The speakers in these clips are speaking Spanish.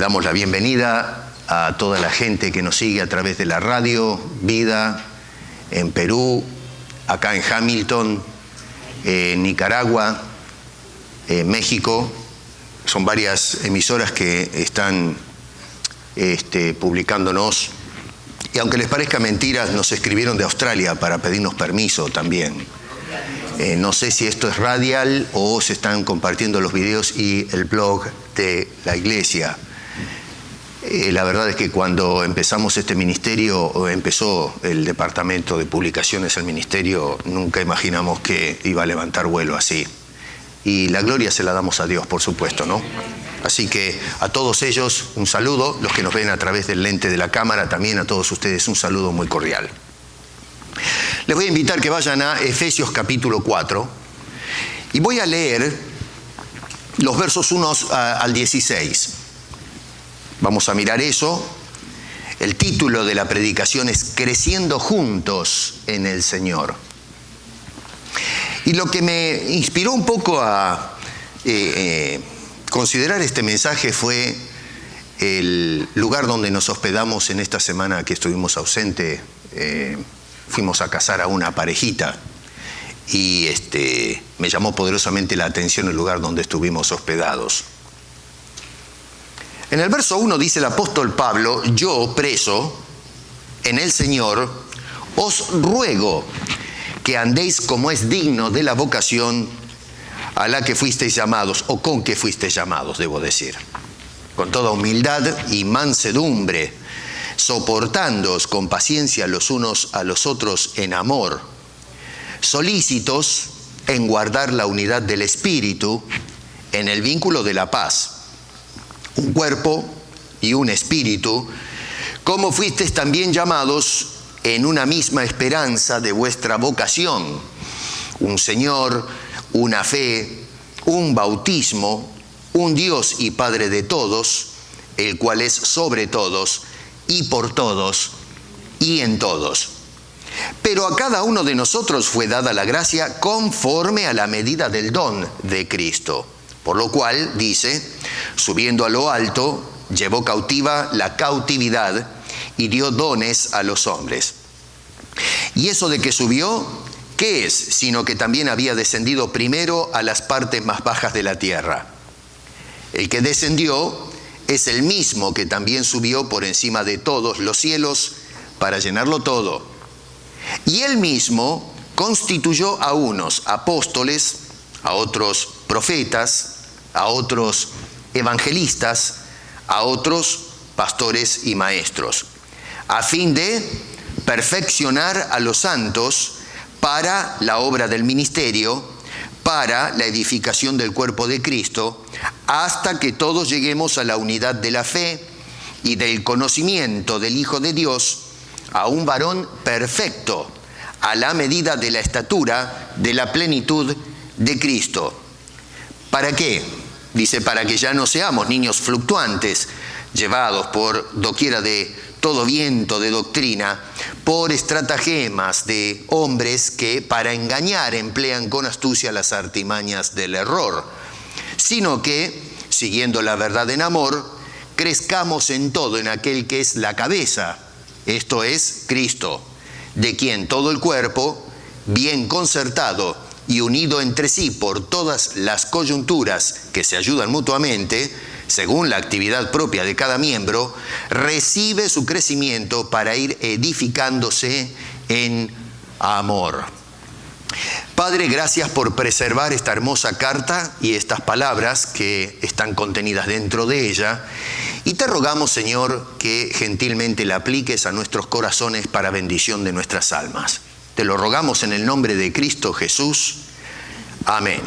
damos la bienvenida a toda la gente que nos sigue a través de la radio Vida, en Perú, acá en Hamilton, en Nicaragua, en México. Son varias emisoras que están publicándonos. Y aunque les parezca mentira, nos escribieron de Australia para pedirnos permiso también. No sé si esto es radial o se están compartiendo los videos y el blog de la iglesia. La verdad es que cuando empezamos este ministerio, o empezó el departamento de publicaciones del ministerio, nunca imaginamos que iba a levantar vuelo así. Y la gloria se la damos a Dios, por supuesto, ¿no? Así que a todos ellos un saludo, los que nos ven a través del lente de la cámara, también a todos ustedes un saludo muy cordial. Les voy a invitar que vayan a Efesios capítulo 4 y voy a leer los versos 1 al 16. Vamos a mirar eso. El título de la predicación es Creciendo juntos en el Señor. Y lo que me inspiró un poco a considerar este mensaje fue el lugar donde nos hospedamos en esta semana que estuvimos ausentes. Fuimos a casar a una parejita y me llamó poderosamente la atención el lugar donde estuvimos hospedados. En el verso 1 dice el apóstol Pablo: yo, preso en el Señor, os ruego que andéis como es digno de la vocación a la que fuisteis llamados, o con que fuisteis llamados, debo decir, con toda humildad y mansedumbre, soportándoos con paciencia los unos a los otros en amor, solícitos en guardar la unidad del Espíritu en el vínculo de la paz. Un cuerpo y un espíritu, como fuisteis también llamados en una misma esperanza de vuestra vocación, un Señor, una fe, un bautismo, un Dios y Padre de todos, el cual es sobre todos y por todos y en todos. Pero a cada uno de nosotros fue dada la gracia conforme a la medida del don de Cristo. Por lo cual, dice, subiendo a lo alto, llevó cautiva la cautividad y dio dones a los hombres. ¿Y eso de que subió, qué es? Sino que también había descendido primero a las partes más bajas de la tierra. El que descendió es el mismo que también subió por encima de todos los cielos para llenarlo todo. Y él mismo constituyó a unos apóstoles, a otros profetas, a otros evangelistas, a otros pastores y maestros, a fin de perfeccionar a los santos para la obra del ministerio, para la edificación del cuerpo de Cristo, hasta que todos lleguemos a la unidad de la fe y del conocimiento del Hijo de Dios, a un varón perfecto, a la medida de la estatura de la plenitud de Cristo. ¿Para qué? Dice, para que ya no seamos niños fluctuantes, llevados por doquiera de todo viento de doctrina, por estratagemas de hombres que para engañar emplean con astucia las artimañas del error, sino que, siguiendo la verdad en amor, crezcamos en todo en aquel que es la cabeza, esto es Cristo, de quien todo el cuerpo, bien concertado y unido entre sí por todas las coyunturas que se ayudan mutuamente, según la actividad propia de cada miembro, recibe su crecimiento para ir edificándose en amor. Padre, gracias por preservar esta hermosa carta y estas palabras que están contenidas dentro de ella. Y te rogamos, Señor, que gentilmente la apliques a nuestros corazones para bendición de nuestras almas. Te lo rogamos en el nombre de Cristo Jesús. Amén.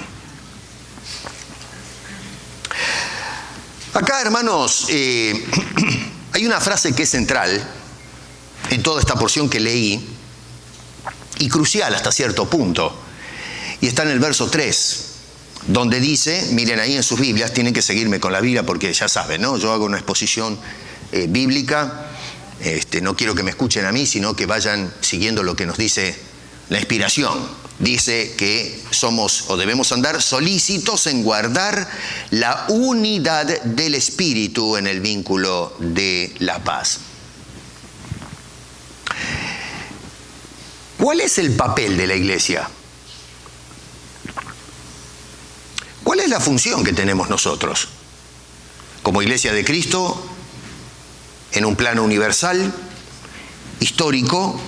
Acá, hermanos, hay una frase que es central en toda esta porción que leí y crucial hasta cierto punto. Y está en el verso 3, donde dice, miren ahí en sus Biblias, tienen que seguirme con la Biblia porque ya saben, ¿no? Yo hago una exposición bíblica, no quiero que me escuchen a mí, sino que vayan siguiendo lo que nos dice la inspiración. Dice que somos o debemos andar solícitos en guardar la unidad del Espíritu en el vínculo de la paz. ¿Cuál es el papel de la iglesia? ¿Cuál es la función que tenemos nosotros? Como Iglesia de Cristo, en un plano universal, histórico,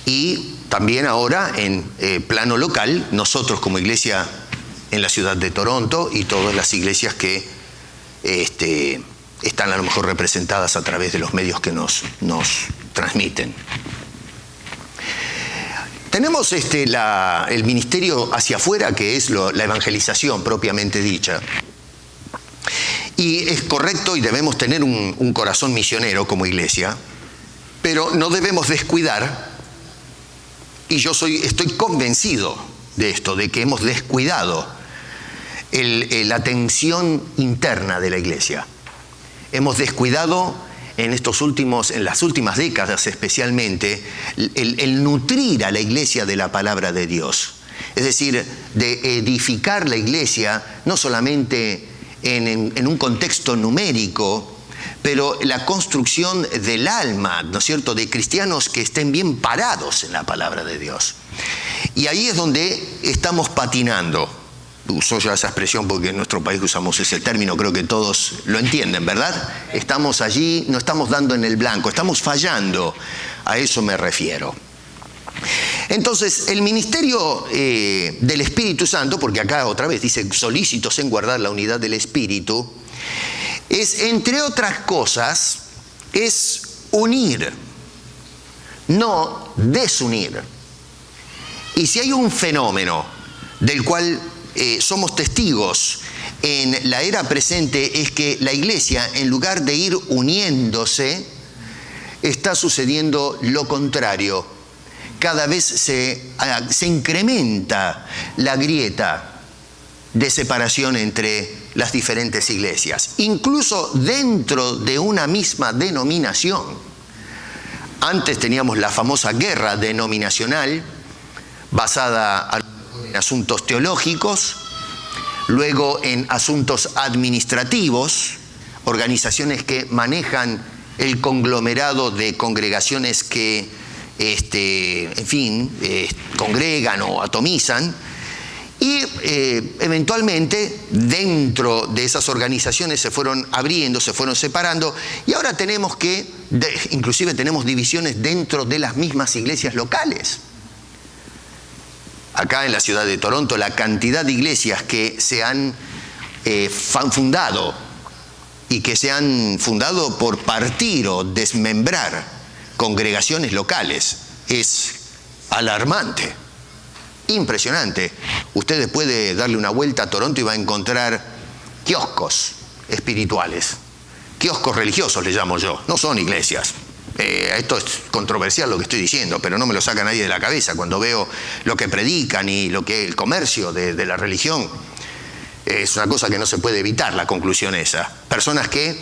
y también ahora en plano local, nosotros como iglesia en la ciudad de Toronto y todas las iglesias que están a lo mejor representadas a través de los medios que nos transmiten. Tenemos el ministerio hacia afuera, que es la evangelización propiamente dicha. Y es correcto y debemos tener un corazón misionero como iglesia, pero no debemos descuidar. Y yo estoy convencido de esto, de que hemos descuidado la atención interna de la iglesia. Hemos descuidado en las últimas décadas especialmente, el nutrir a la iglesia de la palabra de Dios. Es decir, de edificar la iglesia no solamente en un contexto numérico, pero la construcción del alma, ¿no es cierto?, de cristianos que estén bien parados en la palabra de Dios. Y ahí es donde estamos patinando. Uso ya esa expresión porque en nuestro país usamos ese término, creo que todos lo entienden, ¿verdad? Estamos allí, no estamos dando en el blanco, estamos fallando. A eso me refiero. Entonces, el ministerio del Espíritu Santo, porque acá otra vez dice solícitos en guardar la unidad del Espíritu, es, entre otras cosas, es unir, no desunir. Y si hay un fenómeno del cual somos testigos en la era presente, es que la iglesia, en lugar de ir uniéndose, está sucediendo lo contrario. Cada vez se incrementa la grieta de separación entre las diferentes iglesias, incluso dentro de una misma denominación. Antes teníamos la famosa guerra denominacional, basada en asuntos teológicos, luego en asuntos administrativos, organizaciones que manejan el conglomerado de congregaciones que, congregan o atomizan. Y eventualmente dentro de esas organizaciones se fueron abriendo, se fueron separando, y ahora tenemos inclusive tenemos divisiones dentro de las mismas iglesias locales. Acá en la ciudad de Toronto, la cantidad de iglesias que se han fundado y que se han fundado por partir o desmembrar congregaciones locales es alarmante. Impresionante. Usted puede darle una vuelta a Toronto y va a encontrar kioscos espirituales, kioscos religiosos le llamo yo, no son iglesias. Esto es controversial lo que estoy diciendo, pero no me lo saca nadie de la cabeza cuando veo lo que predican y el comercio de la religión. Es una cosa que no se puede evitar, la conclusión esa. Personas que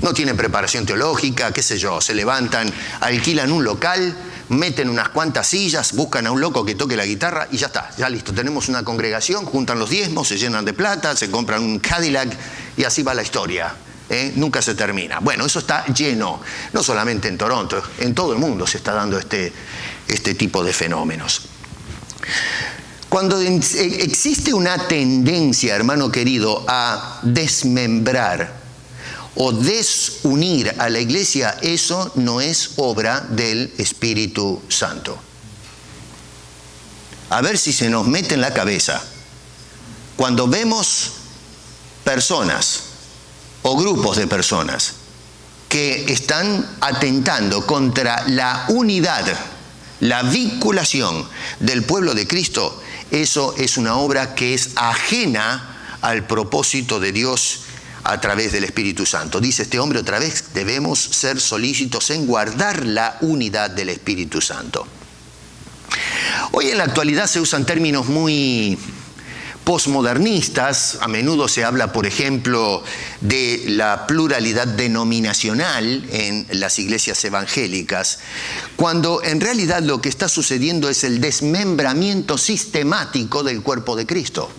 no tienen preparación teológica, qué sé yo, se levantan, alquilan un local, meten unas cuantas sillas, buscan a un loco que toque la guitarra y ya está, ya listo. Tenemos una congregación, juntan los diezmos, se llenan de plata, se compran un Cadillac y así va la historia. Nunca se termina. Bueno, eso está lleno, no solamente en Toronto, en todo el mundo se está dando este tipo de fenómenos. Cuando existe una tendencia, hermano querido, a desmembrar o desunir a la iglesia, eso no es obra del Espíritu Santo. A ver si se nos mete en la cabeza. Cuando vemos personas o grupos de personas que están atentando contra la unidad, la vinculación del pueblo de Cristo, eso es una obra que es ajena al propósito de Dios a través del Espíritu Santo. Dice este hombre otra vez, debemos ser solícitos en guardar la unidad del Espíritu Santo. Hoy en la actualidad se usan términos muy posmodernistas. A menudo se habla, por ejemplo, de la pluralidad denominacional en las iglesias evangélicas, cuando en realidad lo que está sucediendo es el desmembramiento sistemático del cuerpo de Cristo.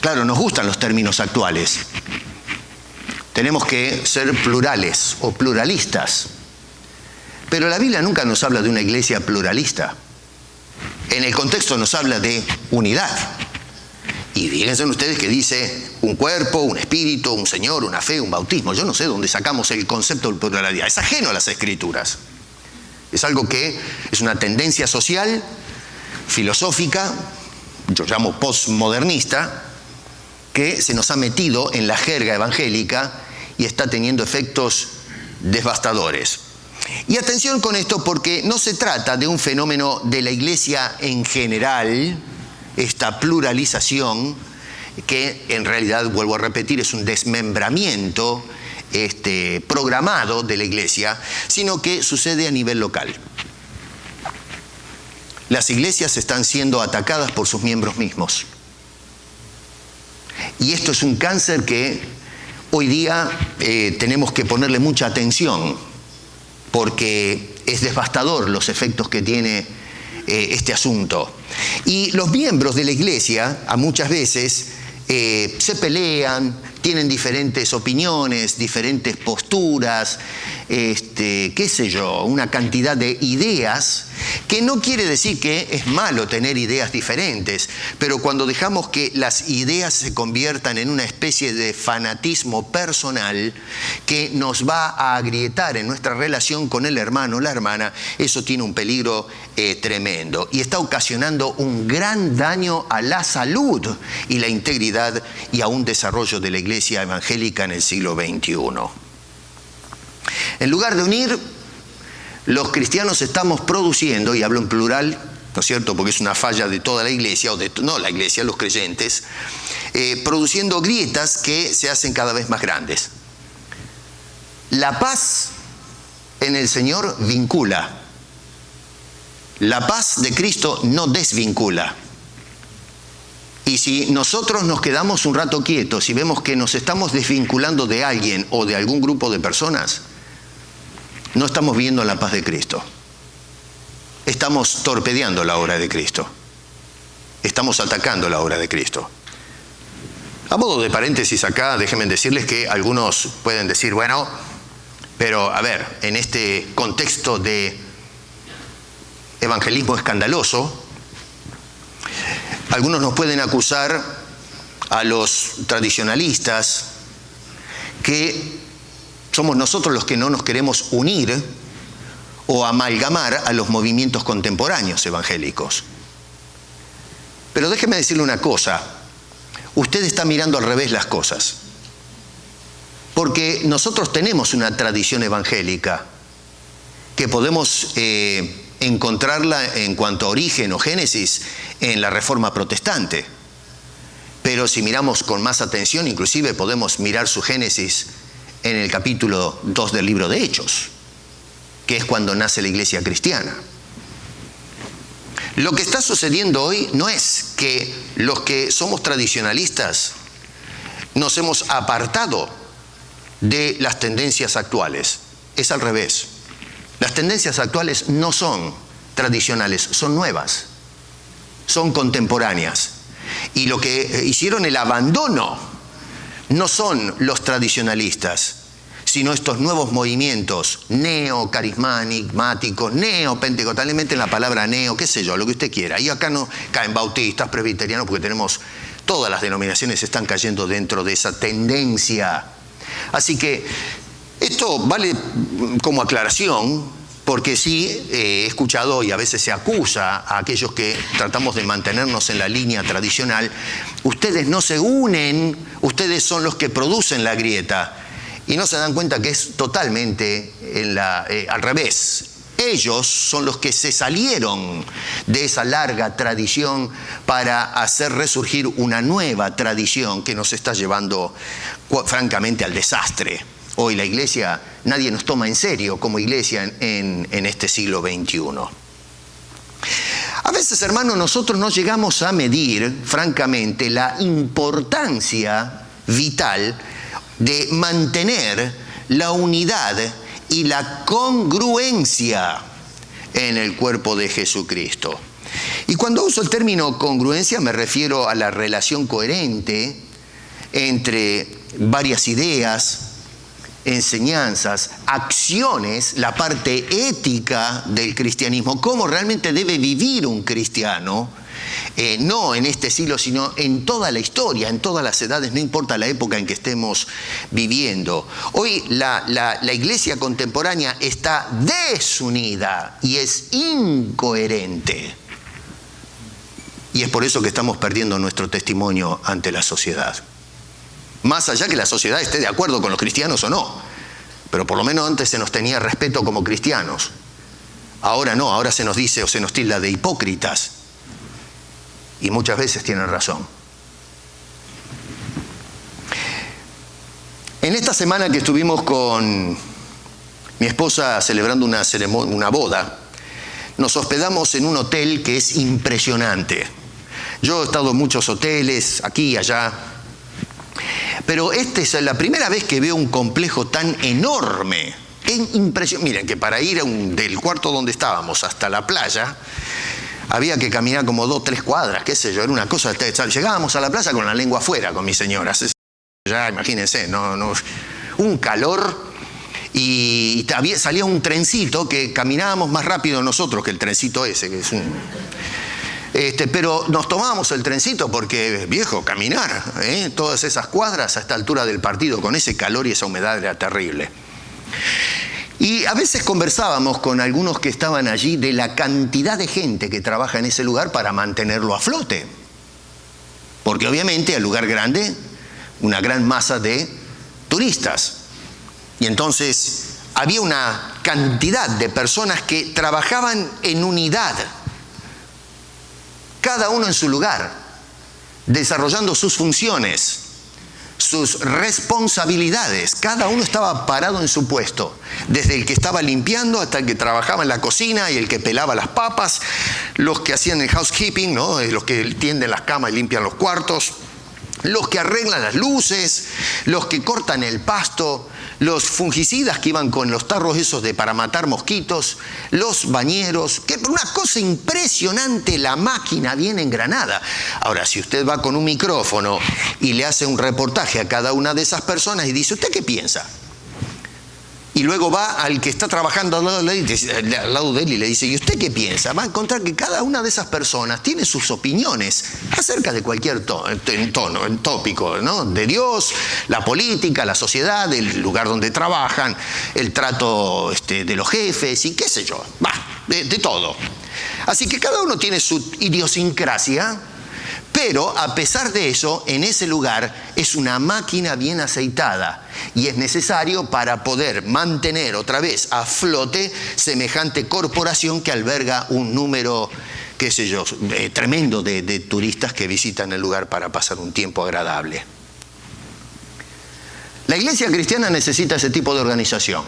Claro, nos gustan los términos actuales. Tenemos que ser plurales o pluralistas. Pero la Biblia nunca nos habla de una iglesia pluralista. En el contexto nos habla de unidad. Y fíjense ustedes que dice un cuerpo, un espíritu, un Señor, una fe, un bautismo. Yo no sé dónde sacamos el concepto de pluralidad. Es ajeno a las Escrituras. Es algo que es una tendencia social, filosófica, yo llamo postmodernista, que se nos ha metido en la jerga evangélica y está teniendo efectos devastadores. Y atención con esto, porque no se trata de un fenómeno de la iglesia en general, esta pluralización, que en realidad, vuelvo a repetir, es un desmembramiento programado de la iglesia, sino que sucede a nivel local. Las iglesias están siendo atacadas por sus miembros mismos. Y esto es un cáncer que hoy día tenemos que ponerle mucha atención, porque es devastador los efectos que tiene este asunto. Y los miembros de la iglesia, a muchas veces, se pelean, tienen diferentes opiniones, diferentes posturas, qué sé yo, una cantidad de ideas, que no quiere decir que es malo tener ideas diferentes, pero cuando dejamos que las ideas se conviertan en una especie de fanatismo personal que nos va a agrietar en nuestra relación con el hermano o la hermana, eso tiene un peligro tremendo y está ocasionando un gran daño a la salud y la integridad y a un desarrollo de la iglesia evangélica en el siglo XXI. En lugar de unir, los cristianos estamos produciendo, y hablo en plural, ¿no es cierto?, porque es una falla de toda la iglesia, no la iglesia, los creyentes, produciendo grietas que se hacen cada vez más grandes. La paz en el Señor vincula. La paz de Cristo no desvincula. Y si nosotros nos quedamos un rato quietos y vemos que nos estamos desvinculando de alguien o de algún grupo de personas, no estamos viendo la paz de Cristo. Estamos torpedeando la obra de Cristo. Estamos atacando la obra de Cristo. A modo de paréntesis acá, déjenme decirles que algunos pueden decir, bueno, pero a ver, en este contexto de evangelismo escandaloso, algunos nos pueden acusar a los tradicionalistas que somos nosotros los que no nos queremos unir o amalgamar a los movimientos contemporáneos evangélicos. Pero déjeme decirle una cosa, usted está mirando al revés las cosas, porque nosotros tenemos una tradición evangélica que podemos encontrarla en cuanto a origen o génesis en la Reforma Protestante. Pero si miramos con más atención, inclusive podemos mirar su génesis en el capítulo 2 del libro de Hechos, que es cuando nace la iglesia cristiana. Lo que está sucediendo hoy no es que los que somos tradicionalistas nos hemos apartado de las tendencias actuales. Es al revés. Las tendencias actuales no son tradicionales, son nuevas, son contemporáneas. Y lo que hicieron el abandono no son los tradicionalistas, sino estos nuevos movimientos neocarismáticos, neopentecostales, meten la palabra neo, qué sé yo, lo que usted quiera. Y acá no caen bautistas, presbiterianos, porque tenemos, todas las denominaciones están cayendo dentro de esa tendencia. Así que esto vale como aclaración, porque sí he escuchado y a veces se acusa a aquellos que tratamos de mantenernos en la línea tradicional, ustedes no se unen, ustedes son los que producen la grieta, y no se dan cuenta que es totalmente al revés. Ellos son los que se salieron de esa larga tradición para hacer resurgir una nueva tradición que nos está llevando francamente al desastre. Hoy la iglesia, nadie nos toma en serio como iglesia en este siglo XXI. A veces, hermanos, nosotros no llegamos a medir, francamente, la importancia vital de mantener la unidad y la congruencia en el cuerpo de Jesucristo. Y cuando uso el término congruencia me refiero a la relación coherente entre varias ideas, enseñanzas, acciones, la parte ética del cristianismo, cómo realmente debe vivir un cristiano, no en este siglo, sino en toda la historia, en todas las edades, no importa la época en que estemos viviendo. Hoy la iglesia contemporánea está desunida y es incoherente. Y es por eso que estamos perdiendo nuestro testimonio ante la sociedad. Más allá que la sociedad esté de acuerdo con los cristianos o no. Pero por lo menos antes se nos tenía respeto como cristianos. Ahora no, ahora se nos dice o se nos tilda de hipócritas. Y muchas veces tienen razón. En esta semana que estuvimos con mi esposa celebrando una boda, nos hospedamos en un hotel que es impresionante. Yo he estado en muchos hoteles, aquí y allá, pero esta es la primera vez que veo un complejo tan enorme. Es impresionante. Miren, que para ir del cuarto donde estábamos hasta la playa, había que caminar como 2 o 3 cuadras, qué sé yo, era una cosa. Llegábamos a la playa con la lengua afuera con mis señoras. Ya, imagínense, un calor. Y salía un trencito que caminábamos más rápido nosotros que el trencito ese, que es pero nos tomábamos el trencito porque, viejo, caminar, todas esas cuadras a esta altura del partido con ese calor y esa humedad era terrible. Y a veces conversábamos con algunos que estaban allí de la cantidad de gente que trabaja en ese lugar para mantenerlo a flote. Porque obviamente al lugar grande, una gran masa de turistas. Y entonces había una cantidad de personas que trabajaban en unidad, cada uno en su lugar, desarrollando sus funciones, sus responsabilidades. Cada uno estaba parado en su puesto, desde el que estaba limpiando hasta el que trabajaba en la cocina y el que pelaba las papas, los que hacían el housekeeping, ¿no? Los que tienden las camas y limpian los cuartos, los que arreglan las luces, los que cortan el pasto, los fungicidas que iban con los tarros esos para matar mosquitos, los bañeros, que una cosa impresionante, la máquina bien engranada. Ahora, si usted va con un micrófono y le hace un reportaje a cada una de esas personas y dice, ¿usted qué piensa? Y luego va al que está trabajando al lado de él y le dice, ¿y usted qué piensa? Va a encontrar que cada una de esas personas tiene sus opiniones acerca de cualquier tópico, ¿no? De Dios, la política, la sociedad, el lugar donde trabajan, el trato de los jefes y qué sé yo, de todo. Así que cada uno tiene su idiosincrasia, pero a pesar de eso, en ese lugar es una máquina bien aceitada y es necesario para poder mantener otra vez a flote semejante corporación que alberga un número, qué sé yo, tremendo de turistas que visitan el lugar para pasar un tiempo agradable. La iglesia cristiana necesita ese tipo de organización.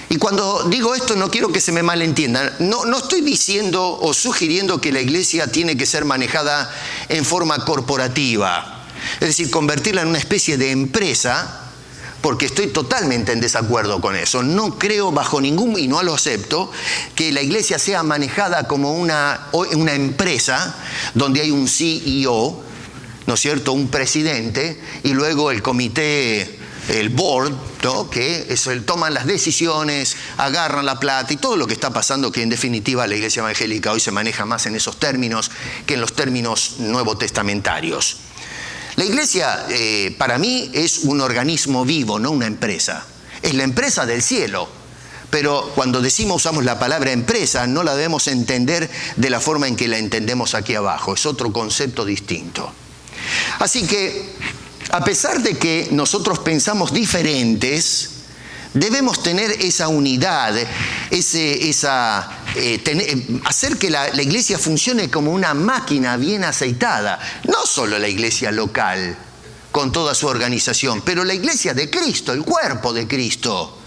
Y cuando digo esto no quiero que se me malentienda. No estoy diciendo o sugiriendo que la iglesia tiene que ser manejada en forma corporativa. Es decir, convertirla en una especie de empresa, porque estoy totalmente en desacuerdo con eso. No creo bajo ningún, y no lo acepto, que la iglesia sea manejada como una empresa donde hay un CEO, ¿no es cierto?, un presidente, y luego el comité, el board, ¿no?, que toman las decisiones, agarran la plata y todo lo que está pasando, que en definitiva la iglesia evangélica hoy se maneja más en esos términos que en los términos nuevotestamentarios. La iglesia, para mí, es un organismo vivo, no una empresa. Es la empresa del cielo. Pero cuando usamos la palabra empresa, no la debemos entender de la forma en que la entendemos aquí abajo. Es otro concepto distinto. Así que, a pesar de que nosotros pensamos diferentes, debemos tener esa unidad, hacer que la iglesia funcione como una máquina bien aceitada. No solo la iglesia local, con toda su organización, pero la iglesia de Cristo, el cuerpo de Cristo.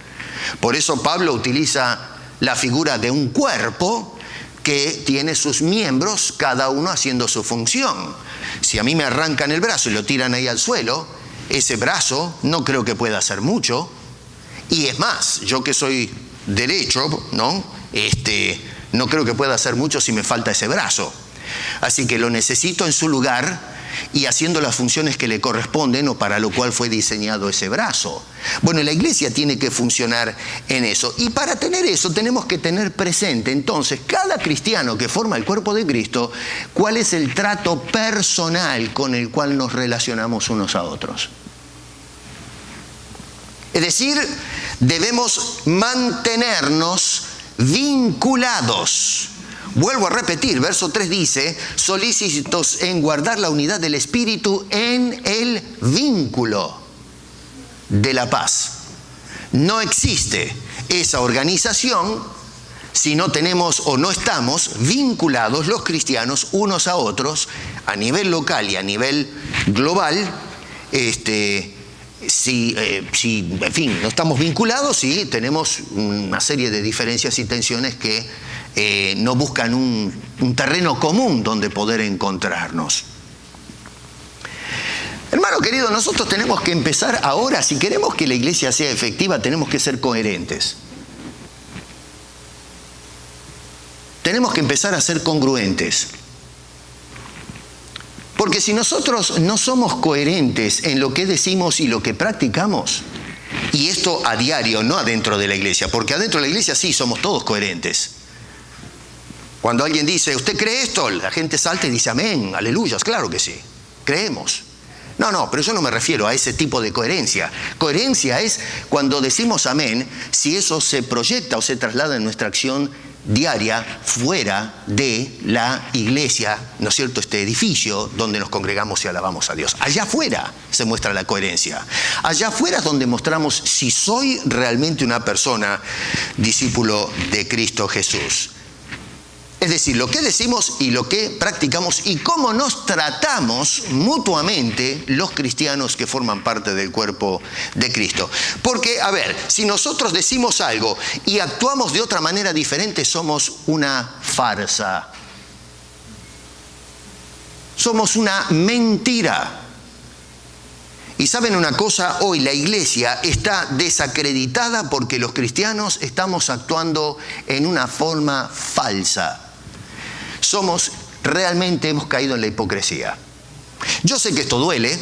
Por eso Pablo utiliza la figura de un cuerpo que tiene sus miembros, cada uno haciendo su función. Si a mí me arrancan el brazo y lo tiran ahí al suelo, ese brazo no creo que pueda hacer mucho. Y es más, yo que soy derecho, ¿no? No creo que pueda hacer mucho si me falta ese brazo. Así que lo necesito en su lugar y haciendo las funciones que le corresponden o para lo cual fue diseñado ese brazo. Bueno, la iglesia tiene que funcionar en eso. Y para tener eso tenemos que tener presente, entonces, cada cristiano que forma el cuerpo de Cristo, cuál es el trato personal con el cual nos relacionamos unos a otros. Es decir, debemos mantenernos vinculados. Vuelvo a repetir, verso 3 dice, solícitos en guardar la unidad del Espíritu en el vínculo de la paz. No existe esa organización si no tenemos o no estamos vinculados los cristianos unos a otros a nivel local y a nivel global. Si en fin, no estamos vinculados, sí, tenemos una serie de diferencias y tensiones que no buscan un terreno común donde poder encontrarnos. Hermano querido, nosotros tenemos que empezar ahora, si queremos que la iglesia sea efectiva, tenemos que ser coherentes. Tenemos que empezar a ser congruentes. Porque si nosotros no somos coherentes en lo que decimos y lo que practicamos, y esto a diario, no adentro de la iglesia, porque adentro de la iglesia sí somos todos coherentes. Cuando alguien dice, ¿usted cree esto? La gente salta y dice, amén, aleluya, claro que sí, creemos. No, pero yo no me refiero a ese tipo de coherencia. Coherencia es cuando decimos amén, si eso se proyecta o se traslada en nuestra acción diaria fuera de la iglesia, ¿no es cierto?, este edificio donde nos congregamos y alabamos a Dios. Allá afuera se muestra la coherencia. Allá afuera es donde mostramos si soy realmente una persona discípulo de Cristo Jesús. Es decir, lo que decimos y lo que practicamos y cómo nos tratamos mutuamente los cristianos que forman parte del cuerpo de Cristo. Porque, a ver, si nosotros decimos algo y actuamos de otra manera diferente, somos una farsa. Somos una mentira. Y saben una cosa, hoy la iglesia está desacreditada porque los cristianos estamos actuando en una forma falsa. Realmente hemos caído en la hipocresía. Yo sé que esto duele.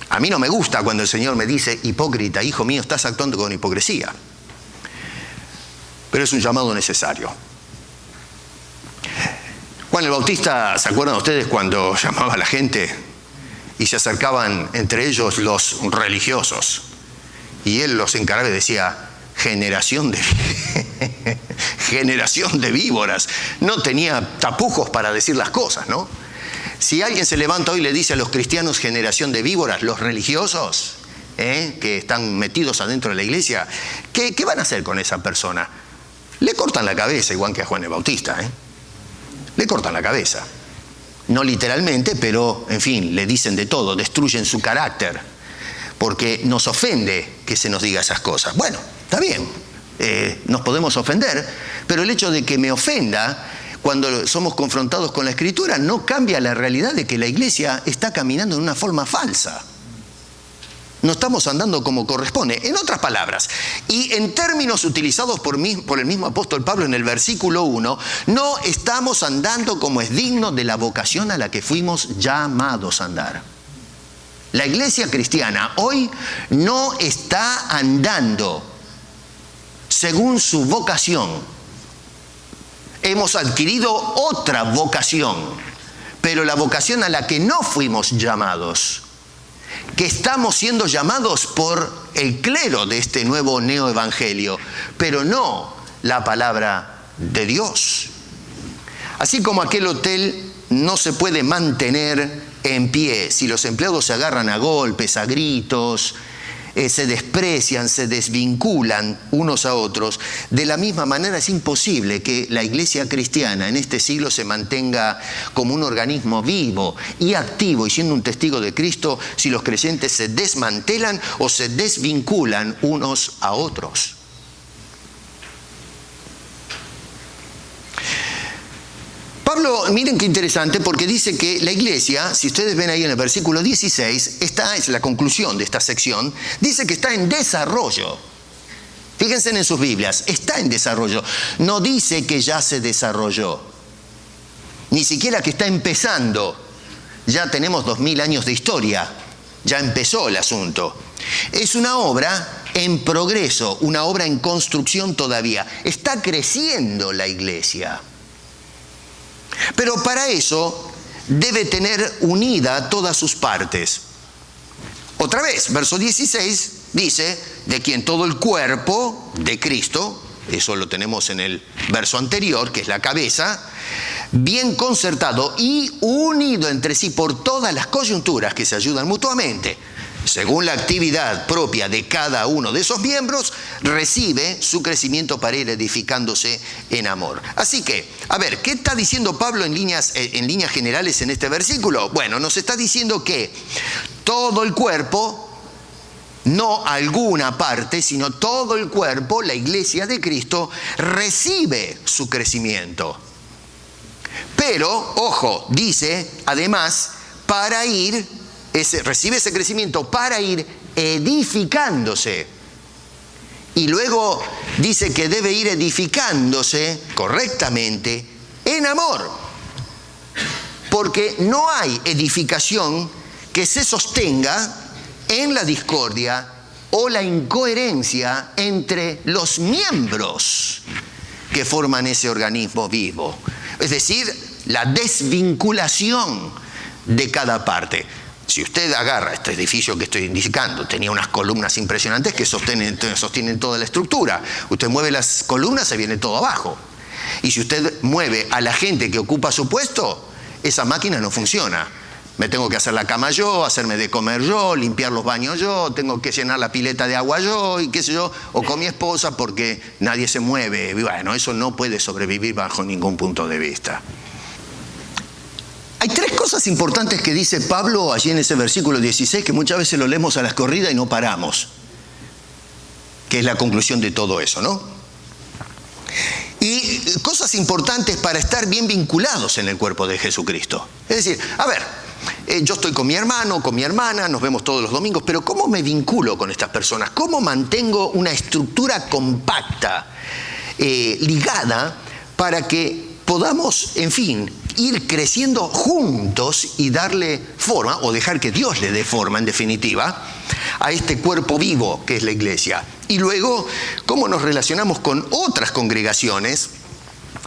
A mí no me gusta cuando el Señor me dice, hipócrita, hijo mío, estás actuando con hipocresía. Pero es un llamado necesario. Juan el Bautista, ¿se acuerdan ustedes cuando llamaba a la gente y se acercaban entre ellos los religiosos? Y él los encaraba y decía, generación de víboras. No tenía tapujos para decir las cosas, ¿no? Si alguien se levanta hoy y le dice a los cristianos generación de víboras, los religiosos, que están metidos adentro de la iglesia, ¿qué van a hacer con esa persona? Le cortan la cabeza, igual que a Juan el Bautista, Le cortan la cabeza. No literalmente, pero, en fin, le dicen de todo, destruyen su carácter, porque nos ofende que se nos diga esas cosas. Bueno, está bien, nos podemos ofender, pero el hecho de que me ofenda cuando somos confrontados con la Escritura no cambia la realidad de que la iglesia está caminando en una forma falsa. No estamos andando como corresponde. En otras palabras, y en términos utilizados por el mismo apóstol Pablo en el versículo 1, no estamos andando como es digno de la vocación a la que fuimos llamados a andar. La iglesia cristiana hoy no está andando según su vocación. Hemos adquirido otra vocación, pero la vocación a la que no fuimos llamados, que estamos siendo llamados por el clero de este nuevo neoevangelio, pero no la palabra de Dios. Así como aquel hotel no se puede mantener en pie si los empleados se agarran a golpes, a gritos, se desprecian, se desvinculan unos a otros, de la misma manera es imposible que la iglesia cristiana en este siglo se mantenga como un organismo vivo y activo y siendo un testigo de Cristo si los creyentes se desmantelan o se desvinculan unos a otros. Pablo, miren qué interesante, porque dice que la iglesia, si ustedes ven ahí en el versículo 16, esta es la conclusión de esta sección, dice que está en desarrollo. Fíjense en sus Biblias, está en desarrollo. No dice que ya se desarrolló, ni siquiera que está empezando. Ya tenemos 2000 años de historia, ya empezó el asunto. Es una obra en progreso, una obra en construcción todavía. Está creciendo la iglesia. Pero para eso debe tener unida todas sus partes. Otra vez, verso 16 dice, de quien todo el cuerpo de Cristo, eso lo tenemos en el verso anterior, que es la cabeza, bien concertado y unido entre sí por todas las coyunturas que se ayudan mutuamente, según la actividad propia de cada uno de esos miembros, recibe su crecimiento para ir edificándose en amor. Así que, a ver, ¿qué está diciendo Pablo en líneas generales en este versículo? Bueno, nos está diciendo que todo el cuerpo, no alguna parte, sino todo el cuerpo, la iglesia de Cristo, recibe su crecimiento. Pero, ojo, dice, además, recibe ese crecimiento para ir edificándose. Y luego dice que debe ir edificándose correctamente en amor. Porque no hay edificación que se sostenga en la discordia o la incoherencia entre los miembros que forman ese organismo vivo. Es decir, la desvinculación de cada parte. Si usted agarra este edificio que estoy indicando, tenía unas columnas impresionantes que sostienen toda la estructura. Usted mueve las columnas, se viene todo abajo. Y si usted mueve a la gente que ocupa su puesto, esa máquina no funciona. Me tengo que hacer la cama yo, hacerme de comer yo, limpiar los baños yo, tengo que llenar la pileta de agua yo, y qué sé yo, o con mi esposa porque nadie se mueve. Bueno, eso no puede sobrevivir bajo ningún punto de vista. Hay tres cosas importantes que dice Pablo allí en ese versículo 16 que muchas veces lo leemos a la corrida y no paramos, que es la conclusión de todo eso, ¿no? Y cosas importantes para estar bien vinculados en el cuerpo de Jesucristo. Es decir, a ver, yo estoy con mi hermano, con mi hermana, nos vemos todos los domingos, pero ¿cómo me vinculo con estas personas? ¿Cómo mantengo una estructura compacta, ligada, para que podamos, en fin, ir creciendo juntos y darle forma, o dejar que Dios le dé forma, en definitiva, a este cuerpo vivo que es la iglesia? Y luego, ¿cómo nos relacionamos con otras congregaciones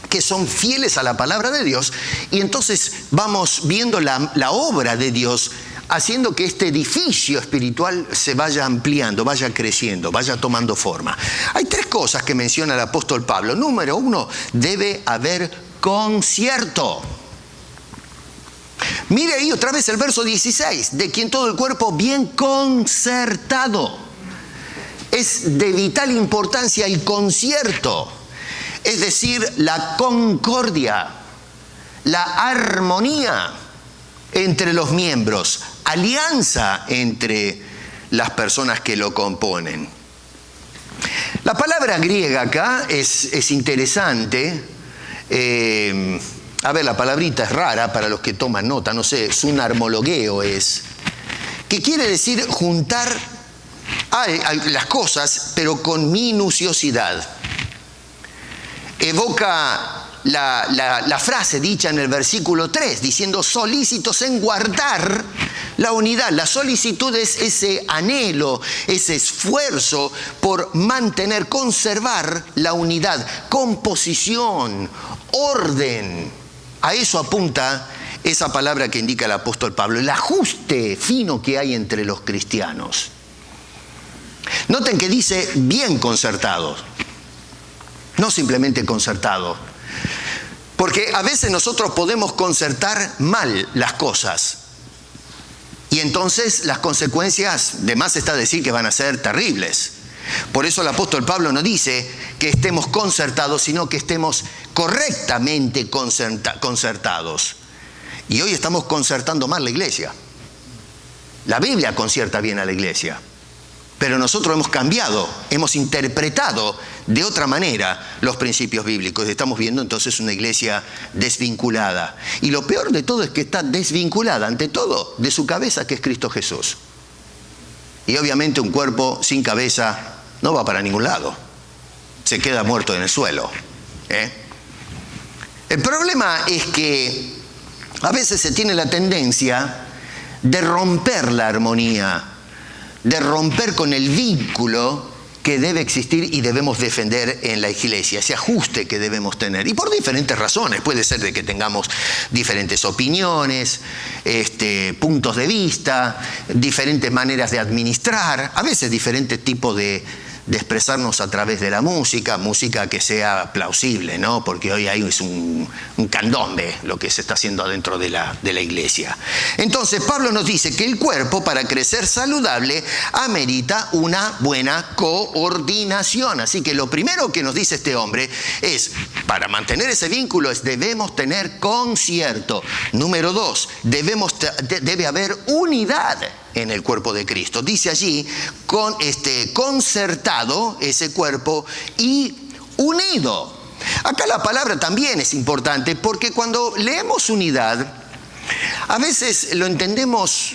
que son fieles a la palabra de Dios? Y entonces vamos viendo la obra de Dios haciendo que este edificio espiritual se vaya ampliando, vaya creciendo, vaya tomando forma. Hay tres cosas que menciona el apóstol Pablo. Número uno, debe haber concierto. Mire ahí otra vez el verso 16, de quien todo el cuerpo bien concertado. Es de vital importancia el concierto, es decir, la concordia, la armonía entre los miembros, alianza entre las personas que lo componen. La palabra griega acá es interesante. A ver, la palabrita es rara para los que toman nota, no sé, sunarmologueo es, que quiere decir juntar las cosas, pero con minuciosidad. Evoca la frase dicha en el versículo 3, diciendo solícitos en guardar la unidad. La solicitud es ese anhelo, ese esfuerzo por mantener, conservar la unidad, composición, orden. A eso apunta esa palabra que indica el apóstol Pablo, el ajuste fino que hay entre los cristianos. Noten que dice bien concertado, no simplemente concertado, porque a veces nosotros podemos concertar mal las cosas y entonces las consecuencias, de más está decir que van a ser terribles. Por eso el apóstol Pablo no dice que estemos concertados, sino que estemos correctamente concertados. Y hoy estamos concertando mal la iglesia. La Biblia concierta bien a la iglesia. Pero nosotros hemos cambiado, hemos interpretado de otra manera los principios bíblicos. Estamos viendo entonces una iglesia desvinculada. Y lo peor de todo es que está desvinculada, ante todo, de su cabeza, que es Cristo Jesús. Y obviamente un cuerpo sin cabeza no va para ningún lado. Se queda muerto en el suelo. El problema es que a veces se tiene la tendencia de romper la armonía, de romper con el vínculo que debe existir y debemos defender en la iglesia, ese ajuste que debemos tener. Y por diferentes razones. Puede ser de que tengamos diferentes opiniones, puntos de vista, diferentes maneras de administrar, a veces diferentes tipos de expresarnos a través de la música que sea plausible, ¿no? Porque hoy hay es un candombe lo que se está haciendo adentro de la iglesia. Entonces Pablo nos dice que el cuerpo, para crecer saludable, amerita una buena coordinación. Así que lo primero que nos dice este hombre es, para mantener ese vínculo, debemos tener concierto. Número 2, debe haber unidad en el cuerpo de Cristo. Dice allí, concertado ese cuerpo y unido. Acá la palabra también es importante, porque cuando leemos unidad, a veces lo entendemos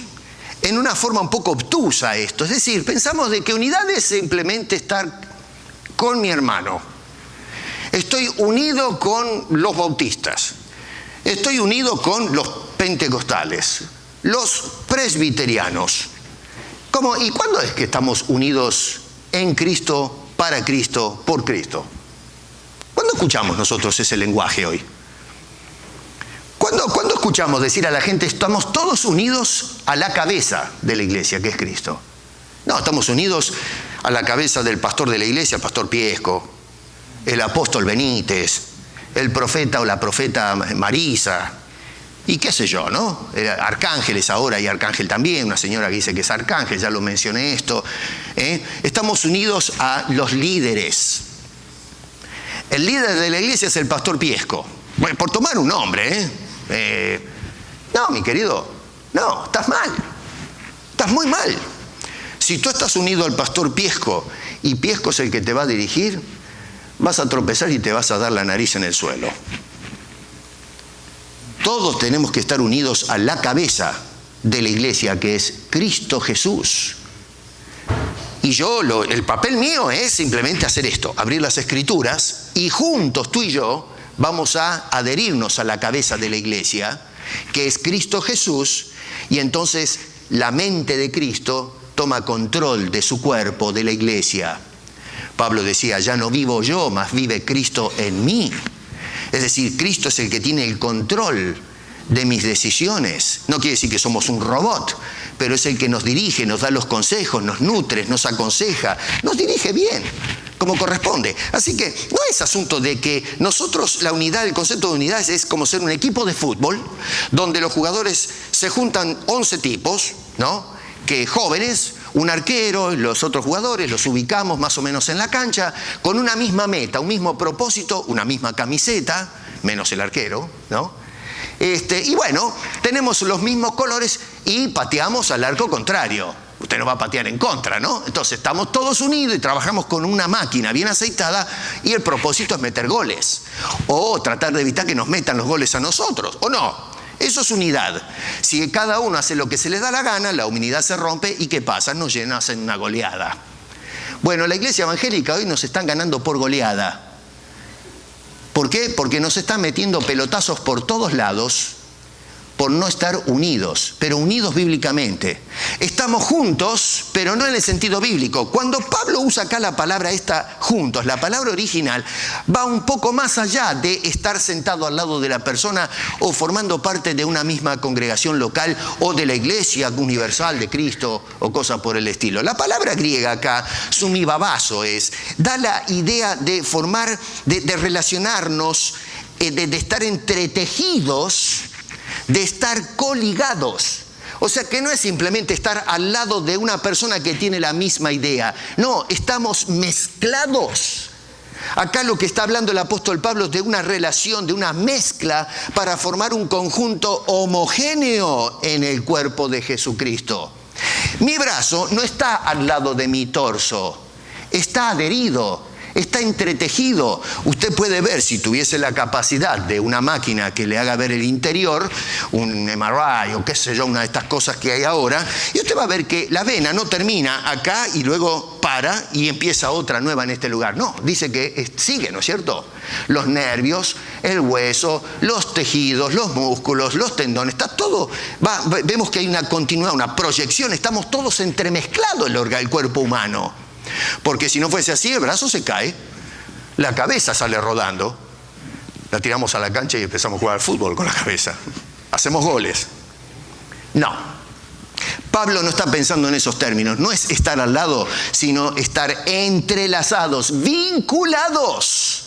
en una forma un poco obtusa esto. Es decir, pensamos de que unidad es simplemente estar con mi hermano. Estoy unido con los bautistas. Estoy unido con los pentecostales, los presbiterianos. ¿Cómo? ¿Y cuándo es que estamos unidos en Cristo, para Cristo, por Cristo? ¿Cuándo escuchamos nosotros ese lenguaje hoy? ¿Cuándo escuchamos decir a la gente, estamos todos unidos a la cabeza de la iglesia, que es Cristo? No, estamos unidos a la cabeza del pastor de la iglesia, el pastor Piesco, el apóstol Benítez, el profeta o la profeta Marisa, y qué sé yo, ¿no? Arcángeles ahora, y arcángel también, una señora que dice que es arcángel, ya lo mencioné esto. Estamos unidos a los líderes. El líder de la iglesia es el pastor Piesco. Bueno, por tomar un nombre, no, mi querido, no, estás mal. Estás muy mal. Si tú estás unido al pastor Piesco y Piesco es el que te va a dirigir, vas a tropezar y te vas a dar la nariz en el suelo. Todos tenemos que estar unidos a la cabeza de la iglesia, que es Cristo Jesús. Y el papel mío es simplemente hacer esto, abrir las Escrituras, y juntos, tú y yo, vamos a adherirnos a la cabeza de la iglesia, que es Cristo Jesús, y entonces la mente de Cristo toma control de su cuerpo, de la iglesia. Pablo decía, ya no vivo yo, mas vive Cristo en mí. Es decir, Cristo es el que tiene el control de mis decisiones. No quiere decir que somos un robot, pero es el que nos dirige, nos da los consejos, nos nutre, nos aconseja, nos dirige bien, como corresponde. Así que no es asunto de que nosotros, la unidad, el concepto de unidad es como ser un equipo de fútbol, donde los jugadores se juntan 11 tipos, ¿no? Que jóvenes, un arquero y los otros jugadores los ubicamos más o menos en la cancha con una misma meta, un mismo propósito, una misma camiseta, menos el arquero, ¿no? Y bueno, tenemos los mismos colores y pateamos al arco contrario. Usted no va a patear en contra, ¿no? Entonces estamos todos unidos y trabajamos con una máquina bien aceitada y el propósito es meter goles o tratar de evitar que nos metan los goles a nosotros, ¿o no? Eso es unidad. Si cada uno hace lo que se le da la gana, la unidad se rompe y ¿qué pasa? Nos llenas en una goleada. Bueno, la iglesia evangélica hoy nos están ganando por goleada. ¿Por qué? Porque nos están metiendo pelotazos por todos lados por no estar unidos, pero unidos bíblicamente. Estamos juntos, pero no en el sentido bíblico. Cuando Pablo usa acá la palabra esta, juntos, la palabra original va un poco más allá de estar sentado al lado de la persona o formando parte de una misma congregación local o de la iglesia universal de Cristo o cosas por el estilo. La palabra griega acá, sumibabazo, da la idea de formar, de relacionarnos, de estar entretejidos, de estar coligados. O sea que no es simplemente estar al lado de una persona que tiene la misma idea. No, estamos mezclados. Acá lo que está hablando el apóstol Pablo es de una relación, de una mezcla para formar un conjunto homogéneo en el cuerpo de Jesucristo. Mi brazo no está al lado de mi torso, está adherido, está entretejido. Usted puede ver, si tuviese la capacidad de una máquina que le haga ver el interior, un MRI o qué sé yo, una de estas cosas que hay ahora, y usted va a ver que la vena no termina acá y luego para y empieza otra nueva en este lugar. No, dice que sigue, ¿no es cierto? Los nervios, el hueso, los tejidos, los músculos, los tendones, está todo, vemos que hay una continuidad, una proyección, estamos todos entremezclados el cuerpo humano. Porque si no fuese así, el brazo se cae, la cabeza sale rodando, la tiramos a la cancha y empezamos a jugar al fútbol con la cabeza. Hacemos goles. No. Pablo no está pensando en esos términos. No es estar al lado, sino estar entrelazados, vinculados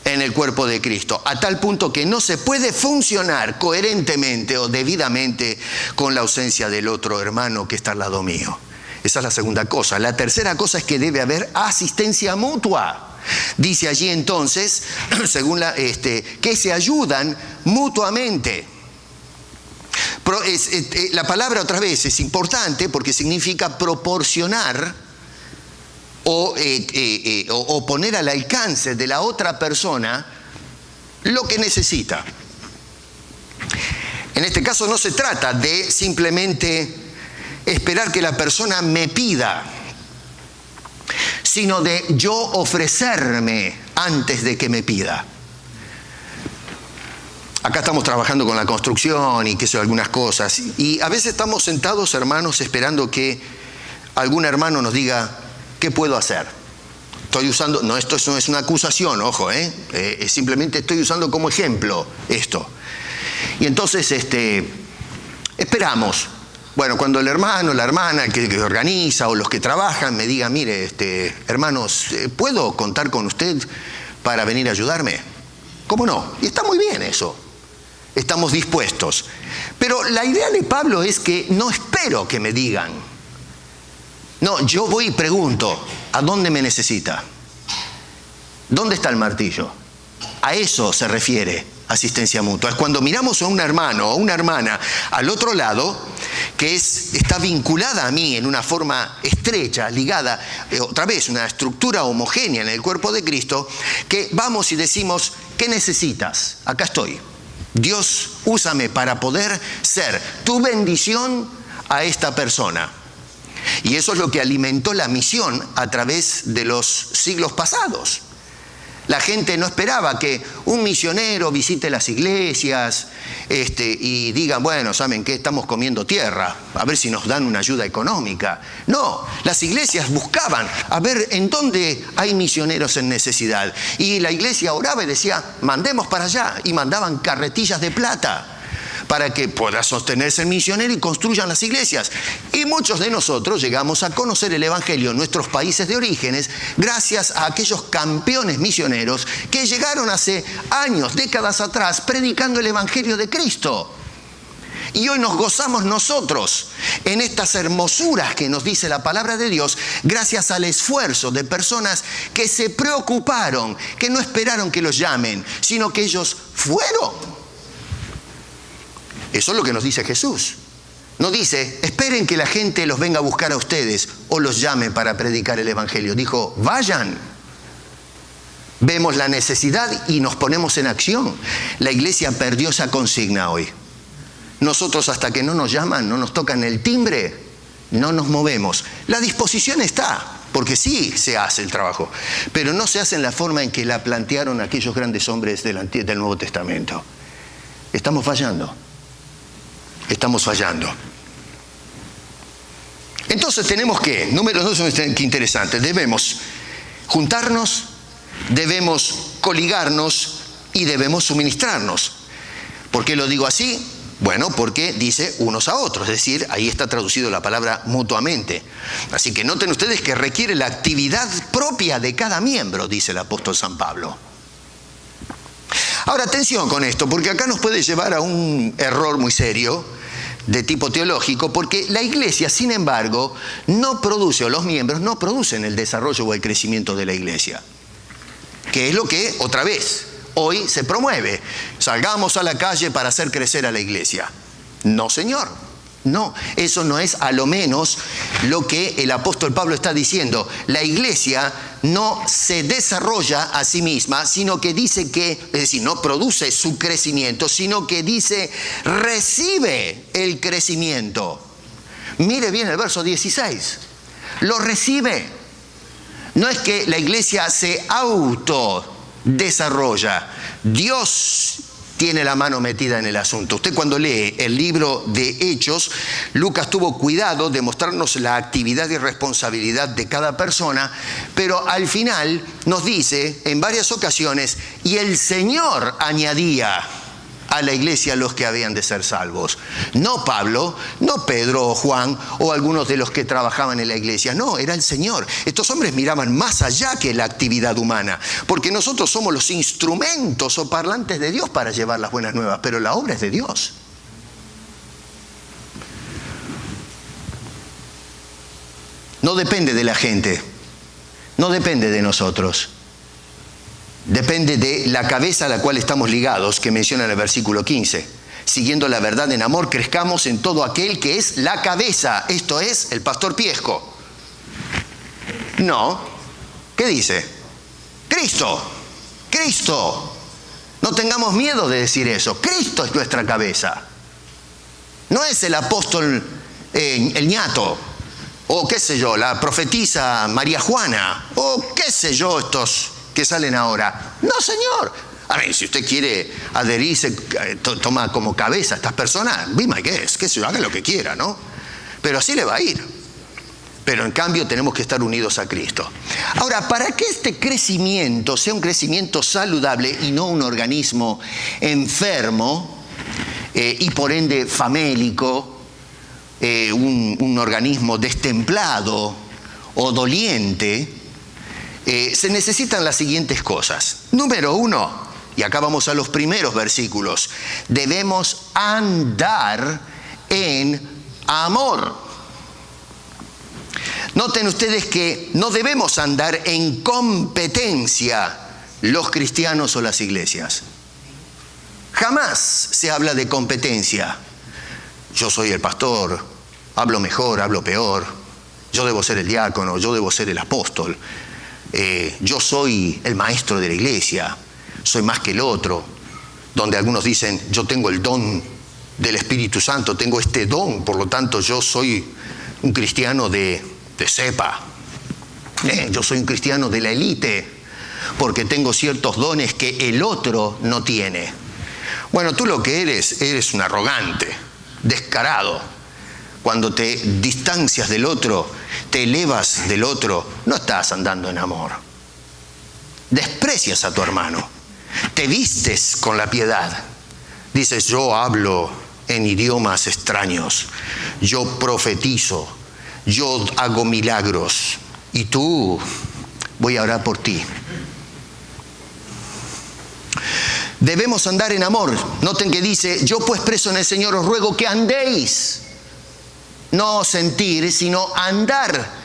en el cuerpo de Cristo, a tal punto que no se puede funcionar coherentemente o debidamente con la ausencia del otro hermano que está al lado mío. Esa es la segunda cosa. La tercera cosa es que debe haber asistencia mutua. Dice allí entonces, según que se ayudan mutuamente. La palabra otra vez es importante porque significa proporcionar o poner al alcance de la otra persona lo que necesita. En este caso no se trata de simplemente esperar que la persona me pida, sino de yo ofrecerme antes de que me pida. Acá estamos trabajando con la construcción y qué sé yo, algunas cosas, y a veces estamos sentados, hermanos, esperando que algún hermano nos diga ¿qué puedo hacer? Estoy usando, no, esto no es una acusación, ojo, simplemente estoy usando como ejemplo esto. Y entonces esperamos. Bueno, cuando el hermano, la hermana, el que organiza o los que trabajan me digan, mire, hermanos, ¿puedo contar con usted para venir a ayudarme? ¿Cómo no? Y está muy bien eso. Estamos dispuestos. Pero la idea de Pablo es que no espero que me digan. No, yo voy y pregunto, ¿a dónde me necesita? ¿Dónde está el martillo? A eso se refiere asistencia mutua. Es cuando miramos a un hermano o una hermana al otro lado, que está vinculada a mí en una forma estrecha, ligada, otra vez, una estructura homogénea en el cuerpo de Cristo, que vamos y decimos, ¿qué necesitas? Acá estoy. Dios, úsame para poder ser tu bendición a esta persona. Y eso es lo que alimentó la misión a través de los siglos pasados. La gente no esperaba que un misionero visite las iglesias y digan, bueno, ¿saben qué? Estamos comiendo tierra, a ver si nos dan una ayuda económica. No, las iglesias buscaban a ver en dónde hay misioneros en necesidad. Y la iglesia oraba y decía, mandemos para allá. Y mandaban carretillas de plata para que pueda sostenerse el misionero y construyan las iglesias. Y muchos de nosotros llegamos a conocer el Evangelio en nuestros países de orígenes gracias a aquellos campeones misioneros que llegaron hace años, décadas atrás, predicando el Evangelio de Cristo. Y hoy nos gozamos nosotros en estas hermosuras que nos dice la palabra de Dios, gracias al esfuerzo de personas que se preocuparon, que no esperaron que los llamen, sino que ellos fueron. Eso es lo que nos dice Jesús. No dice, esperen que la gente los venga a buscar a ustedes o los llame para predicar el Evangelio. Dijo, vayan. Vemos la necesidad y nos ponemos en acción. La iglesia perdió esa consigna hoy. Nosotros hasta que no nos llaman, no nos tocan el timbre, no nos movemos. La disposición está, porque sí se hace el trabajo, pero no se hace en la forma en que la plantearon aquellos grandes hombres del Nuevo Testamento. Estamos fallando. Estamos fallando. Entonces tenemos que, número 2, qué interesante, debemos juntarnos, debemos coligarnos y debemos suministrarnos. ¿Por qué lo digo así? Bueno, porque dice unos a otros, es decir, ahí está traducido la palabra mutuamente. Así que noten ustedes que requiere la actividad propia de cada miembro, dice el apóstol San Pablo. Ahora, atención con esto, porque acá nos puede llevar a un error muy serio de tipo teológico, porque la iglesia, sin embargo, no produce, o los miembros no producen el desarrollo o el crecimiento de la iglesia, que es lo que, otra vez, hoy se promueve. Salgamos a la calle para hacer crecer a la iglesia. No, señor. No, eso no es a lo menos lo que el apóstol Pablo está diciendo. La iglesia no se desarrolla a sí misma, sino que dice que, es decir, no produce su crecimiento, sino que dice, recibe el crecimiento. Mire bien el verso 16. Lo recibe. No es que la iglesia se autodesarrolla. Dios tiene la mano metida en el asunto. Usted cuando lee el libro de Hechos, Lucas tuvo cuidado de mostrarnos la actividad y responsabilidad de cada persona, pero al final nos dice en varias ocasiones, y el Señor añadía a la iglesia los que habían de ser salvos. No Pablo, no Pedro o Juan o algunos de los que trabajaban en la iglesia. No, era el Señor. Estos hombres miraban más allá que la actividad humana, porque nosotros somos los instrumentos o parlantes de Dios para llevar las buenas nuevas, pero la obra es de Dios. No depende de la gente, no depende de nosotros. Depende de la cabeza a la cual estamos ligados, que menciona en el versículo 15. Siguiendo la verdad en amor, crezcamos en todo aquel que es la cabeza. Esto es el pastor Piesco. No. ¿Qué dice? Cristo. Cristo. No tengamos miedo de decir eso. Cristo es nuestra cabeza. No es el apóstol el ñato. O qué sé yo, la profetisa María Juana. O qué sé yo, estos que salen ahora. No, señor. A ver, si usted quiere adherirse, toma como cabeza a estas personas, be my guest, que se haga lo que quiera, ¿no? Pero así le va a ir. Pero en cambio tenemos que estar unidos a Cristo. Ahora, para que este crecimiento sea un crecimiento saludable y no un organismo enfermo y por ende famélico, un organismo destemplado o doliente, se necesitan las siguientes cosas. Número 1, y acá vamos a los primeros versículos, debemos andar en amor. Noten ustedes que no debemos andar en competencia los cristianos o las iglesias. Jamás se habla de competencia. Yo soy el pastor, hablo mejor, hablo peor, yo debo ser el diácono, yo debo ser el apóstol. Yo soy el maestro de la iglesia, soy más que el otro, donde algunos dicen, yo tengo el don del Espíritu Santo, tengo este don, por lo tanto yo soy un cristiano de cepa, yo soy un cristiano de la élite, porque tengo ciertos dones que el otro no tiene. Bueno, tú lo que eres un arrogante, descarado. Cuando te distancias del otro, te elevas del otro, no estás andando en amor. Desprecias a tu hermano. Te vistes con la piedad. Dices, yo hablo en idiomas extraños. Yo profetizo. Yo hago milagros. Y tú, voy a orar por ti. Debemos andar en amor. Noten que dice, yo pues preso en el Señor os ruego que andéis. No sentir, sino andar,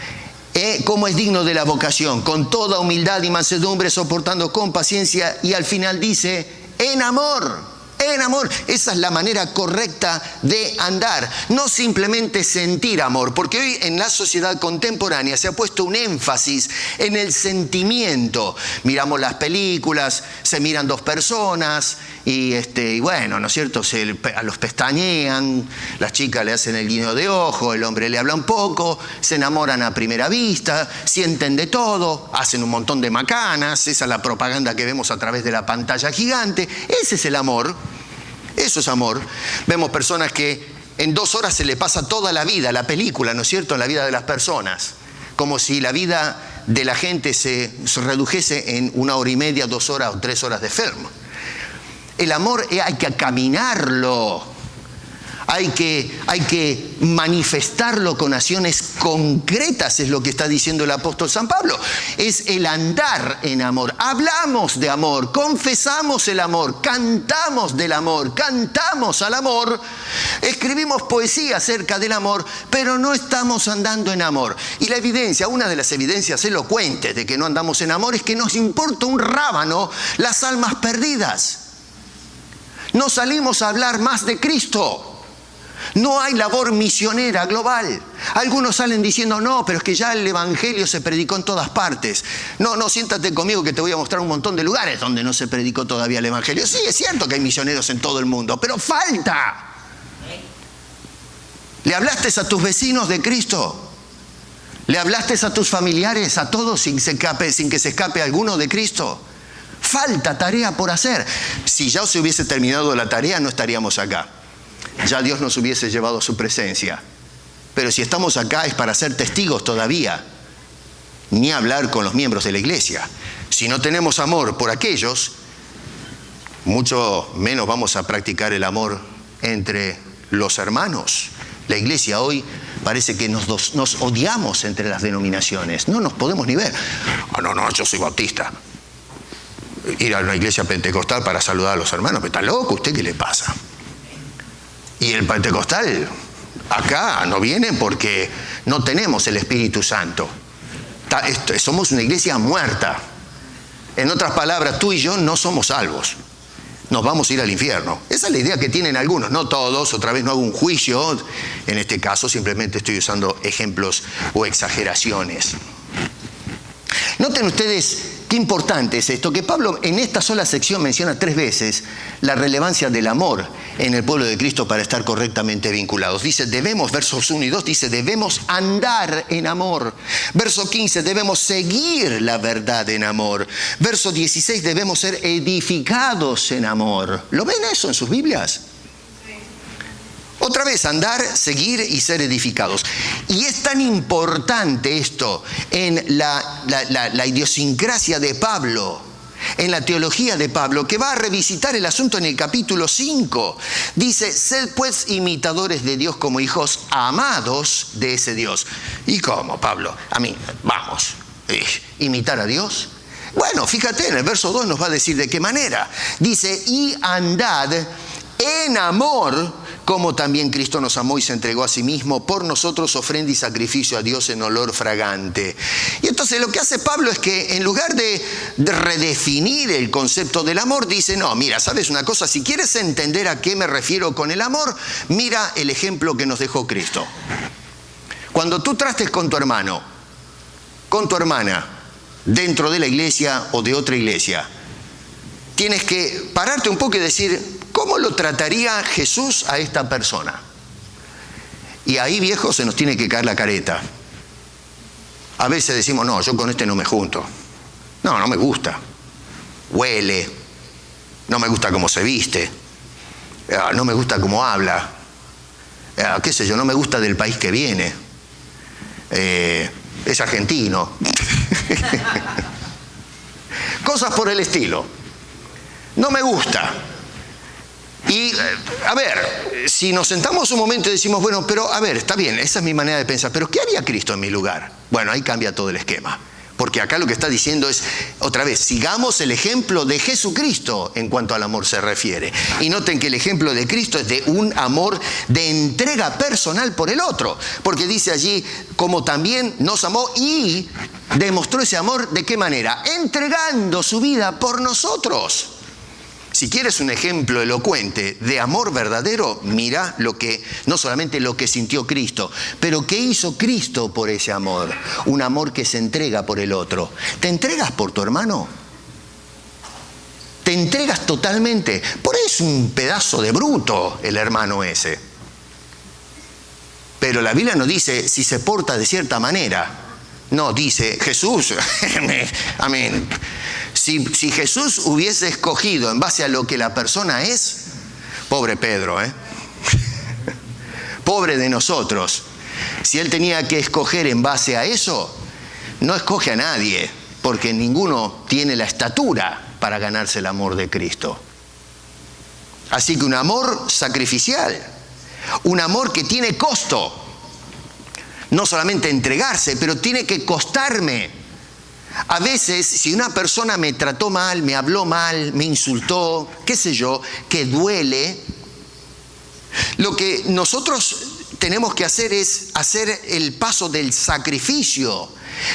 como es digno de la vocación, con toda humildad y mansedumbre, soportando con paciencia, y al final dice, en amor. En amor, esa es la manera correcta de andar, no simplemente sentir amor, porque hoy en la sociedad contemporánea se ha puesto un énfasis en el sentimiento. Miramos las películas, se miran dos personas y bueno, ¿no es cierto? A los pestañean, las chicas le hacen el guiño de ojo, el hombre le habla un poco, se enamoran a primera vista, sienten de todo, hacen un montón de macanas, esa es la propaganda que vemos a través de la pantalla gigante. Ese es el amor. Eso es amor. Vemos personas que en 2 horas se le pasa toda la vida, la película, ¿no es cierto?, en la vida de las personas. Como si la vida de la gente se redujese en 1 hora y media, 2 horas o 3 horas de film. El amor hay que caminarlo. Hay que manifestarlo con acciones concretas, es lo que está diciendo el apóstol San Pablo. Es el andar en amor. Hablamos de amor, confesamos el amor, cantamos del amor, cantamos al amor, escribimos poesía acerca del amor, pero no estamos andando en amor. Y la evidencia, una de las evidencias elocuentes de que no andamos en amor es que nos importa un rábano las almas perdidas. No salimos a hablar más de Cristo. No hay labor misionera global. Algunos salen diciendo, no, pero es que ya el evangelio se predicó en todas partes. No, siéntate conmigo que te voy a mostrar un montón de lugares donde no se predicó todavía el evangelio. Sí, es cierto que hay misioneros en todo el mundo, pero falta. ¿Le hablaste a tus vecinos de Cristo? ¿Le hablaste a tus familiares, a todos, sin que se escape alguno de Cristo? Falta tarea por hacer. Si ya se hubiese terminado la tarea, no estaríamos acá. Ya Dios nos hubiese llevado a su presencia. Pero si estamos acá es para ser testigos todavía. Ni hablar con los miembros de la iglesia. Si no tenemos amor por aquellos, mucho menos vamos a practicar el amor entre los hermanos. La iglesia hoy parece que nos odiamos entre las denominaciones. No nos podemos ni ver. No, yo soy bautista. Ir a una iglesia pentecostal para saludar a los hermanos. ¿Está loco usted? ¿Qué le pasa? Y el pentecostal acá no viene porque no tenemos el Espíritu Santo. Somos una iglesia muerta. En otras palabras, tú y yo no somos salvos. Nos vamos a ir al infierno. Esa es la idea que tienen algunos, no todos. Otra vez no hago un juicio. En este caso simplemente estoy usando ejemplos o exageraciones. Noten ustedes qué importante es esto, que Pablo en esta sola sección menciona 3 veces la relevancia del amor en el pueblo de Cristo para estar correctamente vinculados. Dice, versos 1 y 2, dice, debemos andar en amor. Verso 15, debemos seguir la verdad en amor. Verso 16, debemos ser edificados en amor. ¿Lo ven eso en sus Biblias? Otra vez, andar, seguir y ser edificados. Y es tan importante esto en la idiosincrasia de Pablo, en la teología de Pablo, que va a revisitar el asunto en el capítulo 5. Dice, sed pues imitadores de Dios como hijos amados de ese Dios. ¿Y cómo, Pablo? Vamos, ¿imitar a Dios? Bueno, fíjate, en el verso 2 nos va a decir de qué manera. Dice, y andad en amor, como también Cristo nos amó y se entregó a sí mismo por nosotros, ofrenda y sacrificio a Dios en olor fragante. Y entonces lo que hace Pablo es que en lugar de redefinir el concepto del amor, dice, no, mira, ¿sabes una cosa? Si quieres entender a qué me refiero con el amor, mira el ejemplo que nos dejó Cristo. Cuando tú trates con tu hermano, con tu hermana, dentro de la iglesia o de otra iglesia, tienes que pararte un poco y decir, ¿cómo lo trataría Jesús a esta persona? Y ahí, viejo, se nos tiene que caer la careta. A veces decimos, no, yo con este no me junto. No me gusta. Huele. No me gusta cómo se viste. No me gusta cómo habla. Qué sé yo, no me gusta del país que viene. Es argentino. Cosas por el estilo. No me gusta. Y, a ver, si nos sentamos un momento y decimos, bueno, pero, a ver, está bien, esa es mi manera de pensar, pero ¿qué haría Cristo en mi lugar? Bueno, ahí cambia todo el esquema. Porque acá lo que está diciendo es, otra vez, sigamos el ejemplo de Jesucristo en cuanto al amor se refiere. Y noten que el ejemplo de Cristo es de un amor de entrega personal por el otro. Porque dice allí, como también nos amó y demostró ese amor, ¿de qué manera? Entregando su vida por nosotros. Si quieres un ejemplo elocuente de amor verdadero, mira no solamente lo que sintió Cristo, pero qué hizo Cristo por ese amor. Un amor que se entrega por el otro. ¿Te entregas por tu hermano? ¿Te entregas totalmente? Por eso es un pedazo de bruto el hermano ese. Pero la Biblia no dice si se porta de cierta manera. No, dice Jesús, amén. Si Jesús hubiese escogido en base a lo que la persona es, pobre Pedro, pobre de nosotros. Si él tenía que escoger en base a eso, no escoge a nadie, porque ninguno tiene la estatura para ganarse el amor de Cristo. Así que un amor sacrificial, un amor que tiene costo. No solamente entregarse, pero tiene que costarme. A veces, si una persona me trató mal, me habló mal, me insultó, qué sé yo, que duele, lo que nosotros tenemos que hacer es hacer el paso del sacrificio.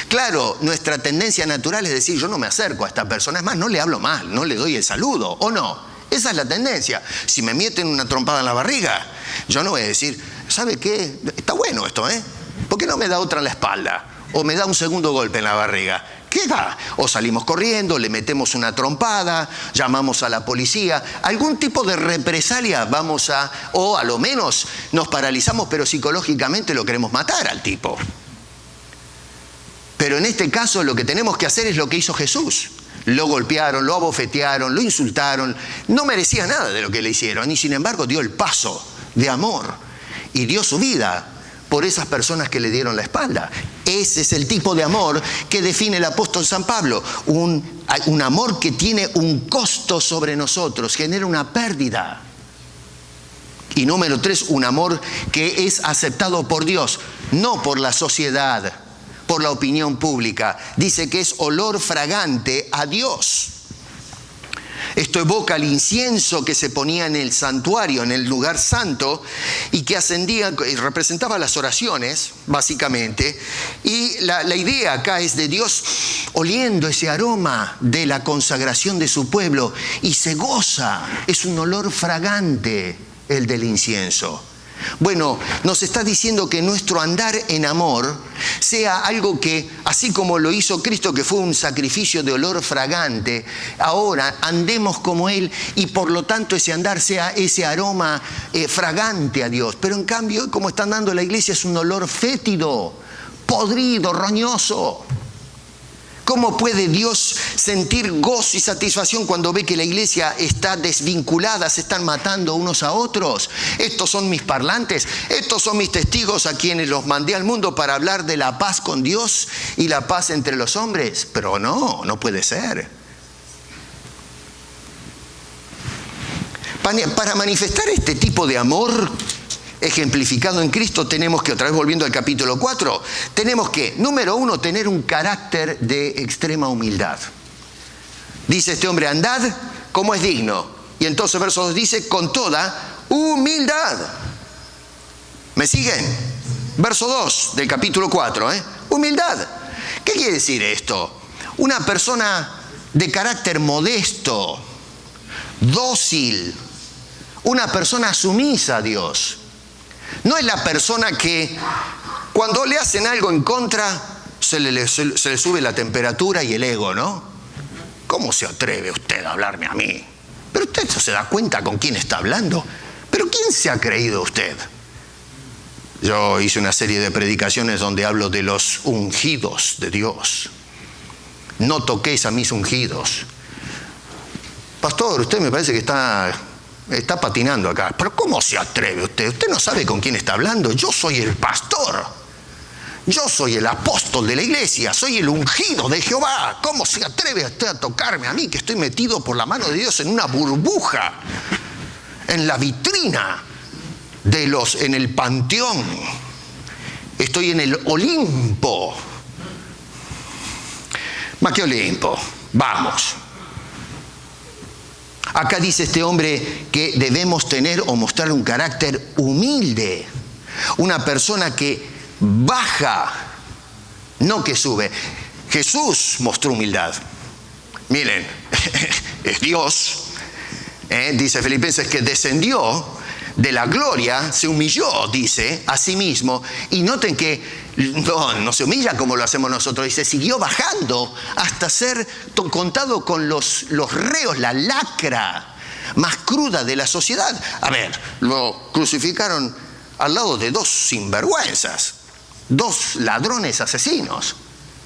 Claro, nuestra tendencia natural es decir, yo no me acerco a esta persona, es más, no le hablo mal, no le doy el saludo, ¿o no? Esa es la tendencia. Si me meten una trompada en la barriga, yo no voy a decir, ¿sabe qué? Está bueno esto, ¿eh? ¿Por qué no me da otra en la espalda? O me da un segundo golpe en la barriga. ¿Qué da? O salimos corriendo, le metemos una trompada, llamamos a la policía, algún tipo de represalia vamos a, o a lo menos nos paralizamos, pero psicológicamente lo queremos matar al tipo. Pero en este caso lo que tenemos que hacer es lo que hizo Jesús. Lo golpearon, lo abofetearon, lo insultaron, no merecía nada de lo que le hicieron y sin embargo dio el paso de amor y dio su vida por esas personas que le dieron la espalda. Ese es el tipo de amor que define el apóstol San Pablo. Un amor que tiene un costo sobre nosotros, genera una pérdida. Y número 3, un amor que es aceptado por Dios, no por la sociedad, por la opinión pública. Dice que es olor fragante a Dios. Esto evoca el incienso que se ponía en el santuario, en el lugar santo, y que ascendía y representaba las oraciones, básicamente. Y la idea acá es de Dios oliendo ese aroma de la consagración de su pueblo y se goza. Es un olor fragante el del incienso. Bueno, nos está diciendo que nuestro andar en amor sea algo que, así como lo hizo Cristo, que fue un sacrificio de olor fragante, ahora andemos como Él y por lo tanto ese andar sea ese aroma fragante a Dios. Pero en cambio, como está andando la iglesia, es un olor fétido, podrido, roñoso. ¿Cómo puede Dios sentir gozo y satisfacción cuando ve que la iglesia está desvinculada, se están matando unos a otros? Estos son mis parlantes, estos son mis testigos a quienes los mandé al mundo para hablar de la paz con Dios y la paz entre los hombres. Pero no puede ser. Para manifestar este tipo de amor ejemplificado en Cristo, tenemos que, otra vez volviendo al capítulo 4, tenemos que, número 1, tener un carácter de extrema humildad. Dice este hombre, andad como es digno. Y entonces verso 2 dice, con toda humildad. ¿Me siguen? Verso 2 del capítulo 4, humildad. ¿Qué quiere decir esto? Una persona de carácter modesto, dócil, una persona sumisa a Dios. No es la persona que cuando le hacen algo en contra se le sube la temperatura y el ego, ¿no? ¿Cómo se atreve usted a hablarme a mí? Pero usted se da cuenta con quién está hablando. ¿Pero quién se ha creído usted? Yo hice una serie de predicaciones donde hablo de los ungidos de Dios. No toquéis a mis ungidos. Pastor, usted me parece que está patinando acá. ¿Pero cómo se atreve usted? Usted no sabe con quién está hablando. Yo soy el pastor. Yo soy el apóstol de la iglesia. Soy el ungido de Jehová. ¿Cómo se atreve usted a tocarme a mí, que estoy metido por la mano de Dios en una burbuja, en la vitrina en el panteón? Estoy en el Olimpo. ¿Más que Olimpo? Vamos. Acá dice este hombre que debemos tener o mostrar un carácter humilde. Una persona que baja, no que sube. Jesús mostró humildad. Miren, es Dios. Dice Filipenses que descendió de la gloria, se humilló, dice, a sí mismo. Y noten que no se humilla como lo hacemos nosotros. Dice, siguió bajando hasta ser contado con los reos, la lacra más cruda de la sociedad. A ver, lo crucificaron al lado de dos sinvergüenzas, dos ladrones asesinos.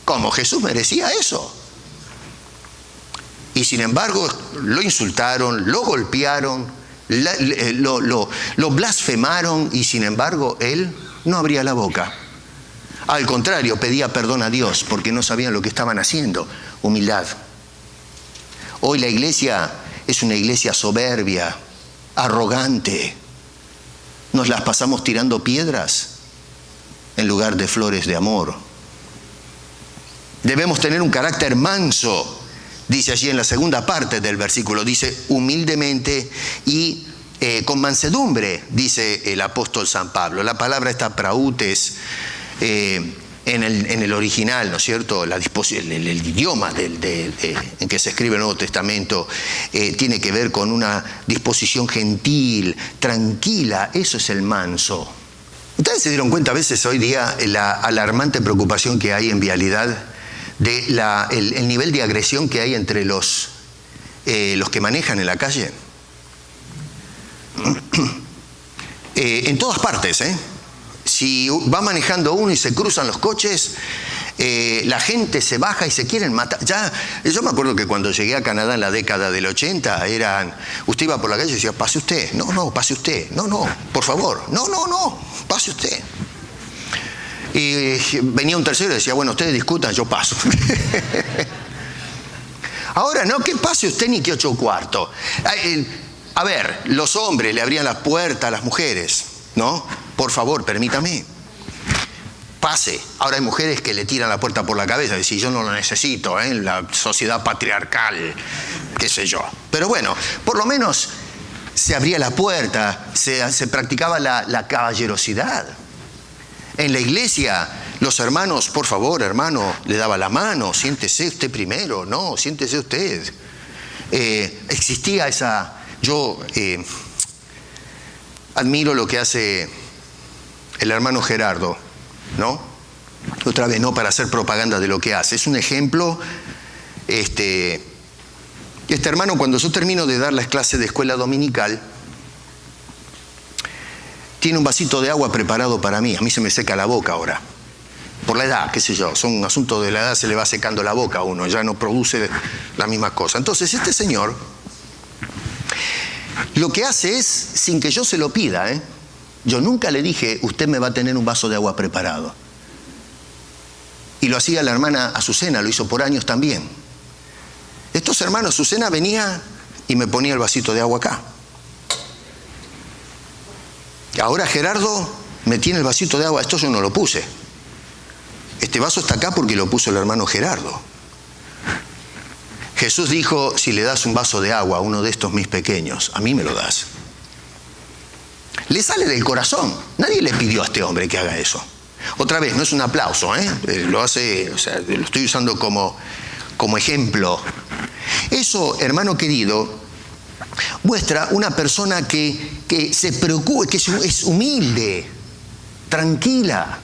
¿Cómo Jesús merecía eso? Y sin embargo, lo insultaron, lo golpearon, lo blasfemaron y sin embargo, él no abría la boca. Al contrario, pedía perdón a Dios porque no sabían lo que estaban haciendo. Humildad. Hoy la iglesia es una iglesia soberbia, arrogante. Nos las pasamos tirando piedras en lugar de flores de amor. Debemos tener un carácter manso. Dice allí en la segunda parte del versículo, dice humildemente y con mansedumbre, dice el apóstol San Pablo. La palabra está prautes. En en el original, ¿no es cierto? El idioma en que se escribe el Nuevo Testamento tiene que ver con una disposición gentil, tranquila. Eso es el manso. ¿Ustedes se dieron cuenta a veces hoy día la alarmante preocupación que hay en vialidad de el nivel de agresión que hay entre los que manejan en la calle? En todas partes, Si va manejando uno y se cruzan los coches, la gente se baja y se quieren matar. Yo me acuerdo que cuando llegué a Canadá en la década del 80, usted iba por la calle y decía, pase usted. No, pase usted. No, por favor. No, pase usted. Y venía un tercero y decía, bueno, ustedes discutan, yo paso. Ahora no, que pase usted ni que 8:15. A ver, los hombres le abrían la puerta a las mujeres, ¿no? Por favor, permítame. Pase. Ahora hay mujeres que le tiran la puerta por la cabeza y dicen, yo no lo necesito, en la sociedad patriarcal, qué sé yo. Pero bueno, por lo menos se abría la puerta, se practicaba la caballerosidad. En la iglesia, los hermanos, por favor, hermano, le daba la mano, siéntese usted primero, no, siéntese usted. Existía esa... Yo admiro lo que hace el hermano Gerardo, ¿no? Otra vez, no para hacer propaganda de lo que hace. Es un ejemplo. Este hermano, cuando yo termino de dar las clases de escuela dominical, tiene un vasito de agua preparado para mí. A mí se me seca la boca ahora. Por la edad, qué sé yo. Son un asunto de la edad, se le va secando la boca a uno. Ya no produce la misma cosa. Entonces, este señor lo que hace es, sin que yo se lo pida, yo nunca le dije, usted me va a tener un vaso de agua preparado. Y lo hacía la hermana Azucena, lo hizo por años también. Estos hermanos, Azucena venía y me ponía el vasito de agua acá. Ahora Gerardo me tiene el vasito de agua, esto yo no lo puse. Este vaso está acá porque lo puso el hermano Gerardo. Jesús dijo, si le das un vaso de agua a uno de estos mis pequeños, a mí me lo das. Le sale del corazón. Nadie le pidió a este hombre que haga eso. Otra vez, no es un aplauso, lo hace, o sea, lo estoy usando como ejemplo. Eso, hermano querido, muestra una persona que se preocupa, que es humilde, tranquila.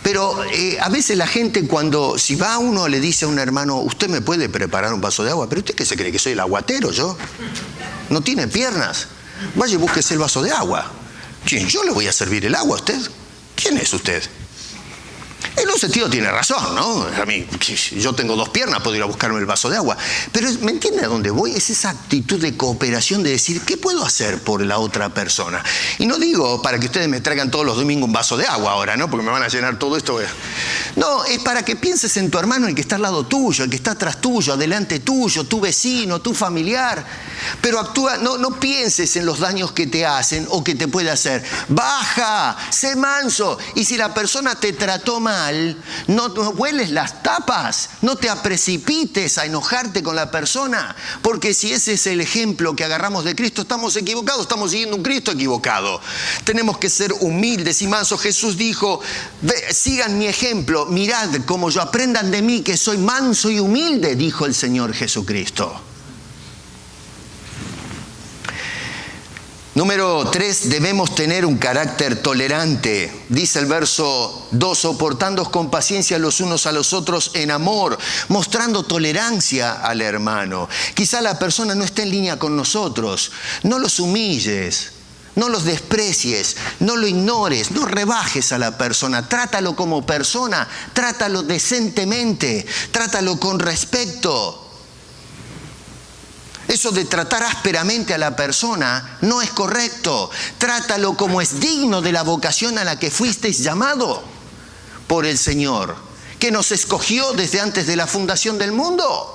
Pero a veces la gente si va a uno le dice a un hermano, usted me puede preparar un vaso de agua, pero usted qué se cree, que soy el aguatero yo, no tiene piernas, vaya y búsquese el vaso de agua. ¿Quién? Yo le voy a servir el agua a usted. ¿Quién es usted? En un sentido tiene razón, ¿no? A mí, yo tengo 2 piernas, puedo ir a buscarme el vaso de agua. Pero, ¿me entiende a dónde voy? Es esa actitud de cooperación, de decir, ¿qué puedo hacer por la otra persona? Y no digo para que ustedes me traigan todos los domingos un vaso de agua ahora, ¿no? Porque me van a llenar todo esto. No, es para que pienses en tu hermano, el que está al lado tuyo, el que está atrás tuyo, adelante tuyo, tu vecino, tu familiar. Pero actúa, no pienses en los daños que te hacen o que te puede hacer. Baja, sé manso. Y si la persona te trató mal, no hueles las tapas, no te precipites a enojarte con la persona, porque si ese es el ejemplo que agarramos de Cristo, estamos equivocados, estamos siguiendo un Cristo equivocado. Tenemos que ser humildes y mansos. Jesús dijo, sigan mi ejemplo, mirad como yo, aprendan de mí que soy manso y humilde, dijo el Señor Jesucristo. Número 3, debemos tener un carácter tolerante. Dice el verso 2, soportándoos con paciencia los unos a los otros en amor, mostrando tolerancia al hermano. Quizá la persona no esté en línea con nosotros. No los humilles, no los desprecies, no lo ignores, no rebajes a la persona. Trátalo como persona, trátalo decentemente, trátalo con respeto. Eso de tratar ásperamente a la persona no es correcto. Trátalo como es digno de la vocación a la que fuisteis llamado por el Señor, que nos escogió desde antes de la fundación del mundo.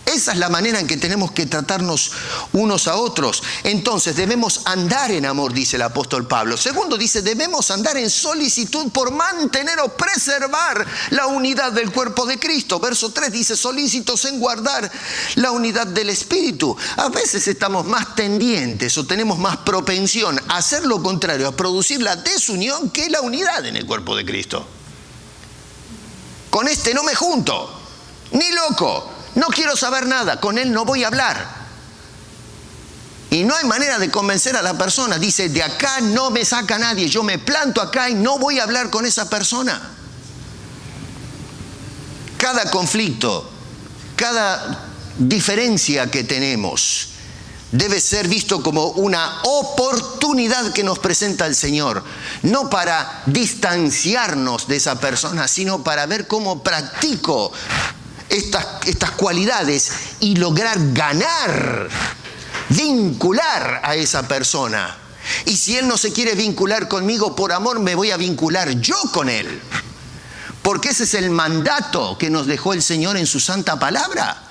Esa es la manera en que tenemos que tratarnos unos a otros. Entonces debemos andar en amor, dice el apóstol Pablo. Segundo, dice, debemos andar en solicitud por mantener o preservar la unidad del cuerpo de Cristo. Verso 3 dice, solícitos en guardar la unidad del Espíritu. A veces estamos más tendientes o tenemos más propensión a hacer lo contrario, a producir la desunión, que la unidad en el cuerpo de Cristo. con este no me junto, ni loco, no quiero saber nada, con él no voy a hablar. Y no hay manera de convencer a la persona. Dice, de acá no me saca nadie, yo me planto acá y no voy a hablar con esa persona. Cada conflicto, cada diferencia que tenemos debe ser visto como una oportunidad que nos presenta el Señor, no para distanciarnos de esa persona, sino para ver cómo practico estas cualidades y lograr ganar, vincular a esa persona. Y si él no se quiere vincular conmigo, por amor me voy a vincular yo con él. Porque ese es el mandato que nos dejó el Señor en su santa palabra.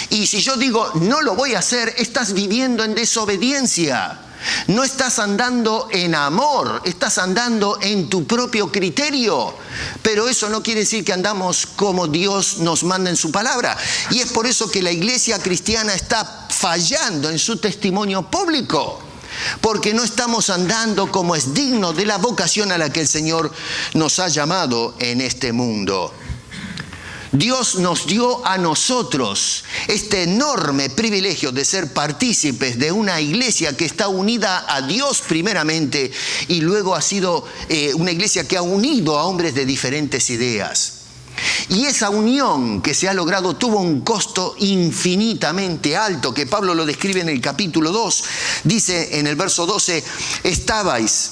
Y si yo digo, no lo voy a hacer, estás viviendo en desobediencia. No estás andando en amor, estás andando en tu propio criterio. Pero eso no quiere decir que andamos como Dios nos manda en su palabra. Y es por eso que la iglesia cristiana está fallando en su testimonio público. Porque no estamos andando como es digno de la vocación a la que el Señor nos ha llamado en este mundo. Dios nos dio a nosotros este enorme privilegio de ser partícipes de una iglesia que está unida a Dios primeramente y luego ha sido una iglesia que ha unido a hombres de diferentes ideas. Y esa unión que se ha logrado tuvo un costo infinitamente alto, que Pablo lo describe en el capítulo 2. Dice en el verso 12, estabais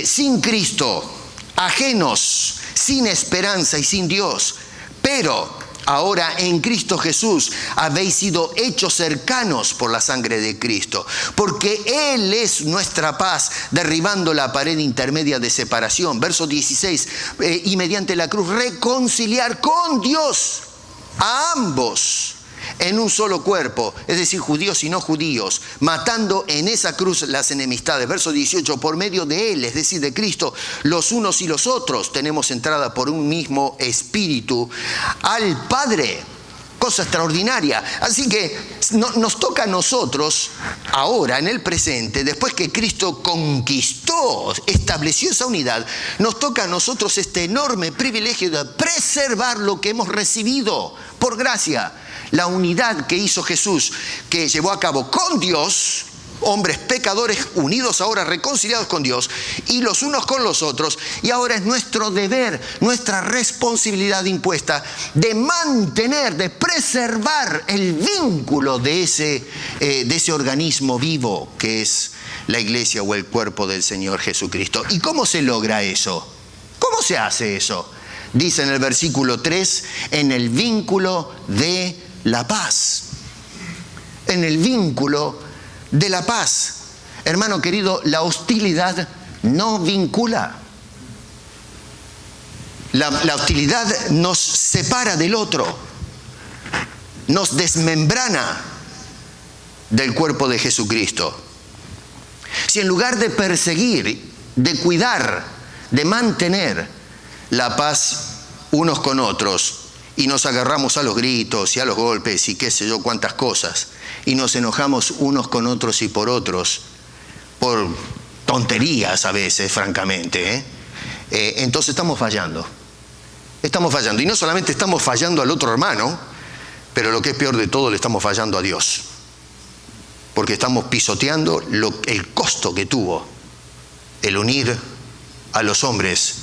sin Cristo, ajenos, sin esperanza y sin Dios, pero ahora en Cristo Jesús habéis sido hechos cercanos por la sangre de Cristo, porque Él es nuestra paz, derribando la pared intermedia de separación. Verso 16, y mediante la cruz reconciliar con Dios a ambos en un solo cuerpo, es decir, judíos y no judíos, matando en esa cruz las enemistades. Verso 18, por medio de Él, es decir, de Cristo, los unos y los otros tenemos entrada por un mismo espíritu al Padre. Cosa extraordinaria. Así que nos toca a nosotros ahora, en el presente, después que Cristo conquistó, estableció esa unidad, nos toca a nosotros este enorme privilegio de preservar lo que hemos recibido por gracia. La unidad que hizo Jesús, que llevó a cabo con Dios, hombres pecadores unidos ahora, reconciliados con Dios, y los unos con los otros. Y ahora es nuestro deber, nuestra responsabilidad impuesta de mantener, de preservar el vínculo de ese organismo vivo que es la iglesia o el cuerpo del Señor Jesucristo. ¿Y cómo se logra eso? ¿Cómo se hace eso? Dice en el versículo 3, en el vínculo de la paz. En el vínculo de la paz. Hermano querido, la hostilidad no vincula. La hostilidad nos separa del otro, nos desmembrana del cuerpo de Jesucristo. Si en lugar de perseguir, de cuidar, de mantener la paz unos con otros, y nos agarramos a los gritos y a los golpes y qué sé yo cuántas cosas, y nos enojamos unos con otros y por otros, por tonterías a veces, francamente, entonces estamos fallando. Estamos fallando. Y no solamente estamos fallando al otro hermano, pero lo que es peor de todo, le estamos fallando a Dios. Porque estamos pisoteando el costo que tuvo el unir a los hombres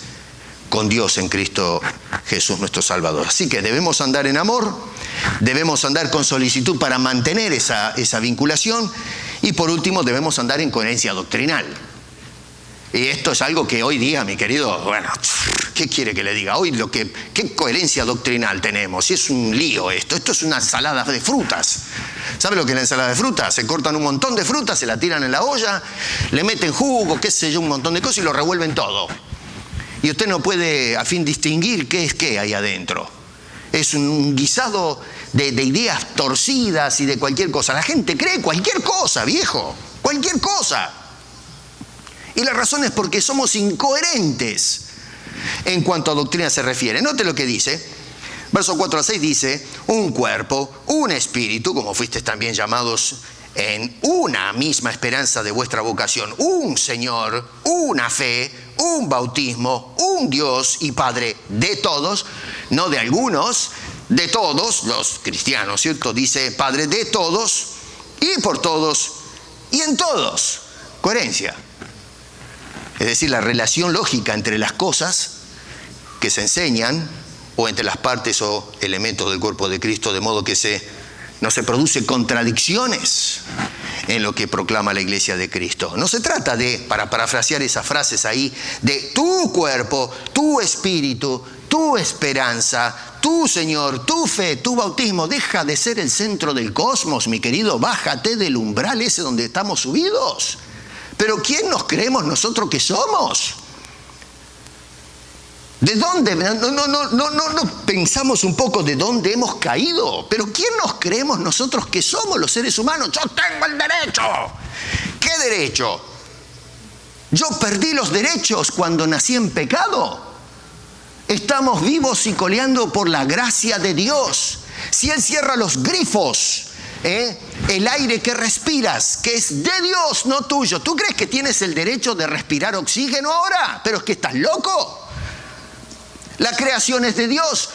con Dios en Cristo Jesús nuestro Salvador. Así que debemos andar en amor, debemos andar con solicitud para mantener esa vinculación, y por último debemos andar en coherencia doctrinal. Y esto es algo que hoy día, mi querido, bueno, ¿qué quiere que le diga? Hoy ¿qué coherencia doctrinal tenemos? Si es un lío esto es una ensalada de frutas. ¿Sabe lo que es la ensalada de frutas? Se cortan un montón de frutas, se la tiran en la olla, le meten jugo, qué sé yo, un montón de cosas y lo revuelven todo. Y usted no puede a fin distinguir qué es qué ahí adentro. Es un guisado de ideas torcidas y de cualquier cosa. La gente cree cualquier cosa, viejo, cualquier cosa. Y la razón es porque somos incoherentes en cuanto a doctrina se refiere. Note lo que dice. Verso 4 a 6 dice, un cuerpo, un espíritu, como fuisteis también llamados en una misma esperanza de vuestra vocación, un Señor, una fe, un bautismo, un Dios y Padre de todos, no de algunos, de todos los cristianos, ¿cierto? Dice Padre de todos y por todos y en todos. Coherencia. Es decir, la relación lógica entre las cosas que se enseñan o entre las partes o elementos del cuerpo de Cristo, de modo que no se produce contradicciones en lo que proclama la Iglesia de Cristo. No se trata de, para parafrasear esas frases ahí, de tu cuerpo, tu espíritu, tu esperanza, tu Señor, tu fe, tu bautismo. Deja de ser el centro del cosmos, mi querido. Bájate del umbral ese donde estamos subidos. Pero ¿quién nos creemos nosotros que somos? ¿De dónde? No pensamos un poco de dónde hemos caído. Pero ¿quién nos creemos nosotros que somos los seres humanos? Yo tengo el derecho. ¿Qué derecho? Yo perdí los derechos cuando nací en pecado. Estamos vivos y coleando por la gracia de Dios. Si Él cierra los grifos, el aire que respiras, que es de Dios, no tuyo. ¿Tú crees que tienes el derecho de respirar oxígeno ahora? ¿Pero es que estás loco? La creación es de Dios.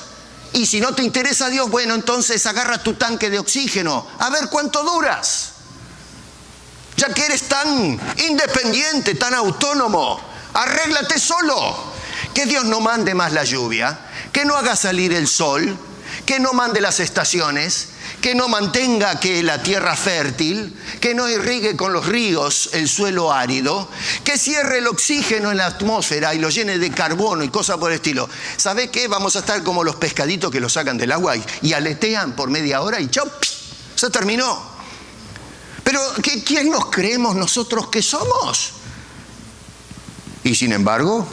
Y si no te interesa Dios, bueno, entonces agarra tu tanque de oxígeno. A ver cuánto duras. Ya que eres tan independiente, tan autónomo, arréglate solo. Que Dios no mande más la lluvia, que no haga salir el sol, que no mande las estaciones, que no mantenga que la tierra fértil, que no irrigue con los ríos el suelo árido, que cierre el oxígeno en la atmósfera y lo llene de carbono y cosas por el estilo. ¿Sabe qué? Vamos a estar como los pescaditos que lo sacan del agua y aletean por media hora y ¡chau! Se terminó. Pero ¿quién nos creemos nosotros que somos? Y sin embargo,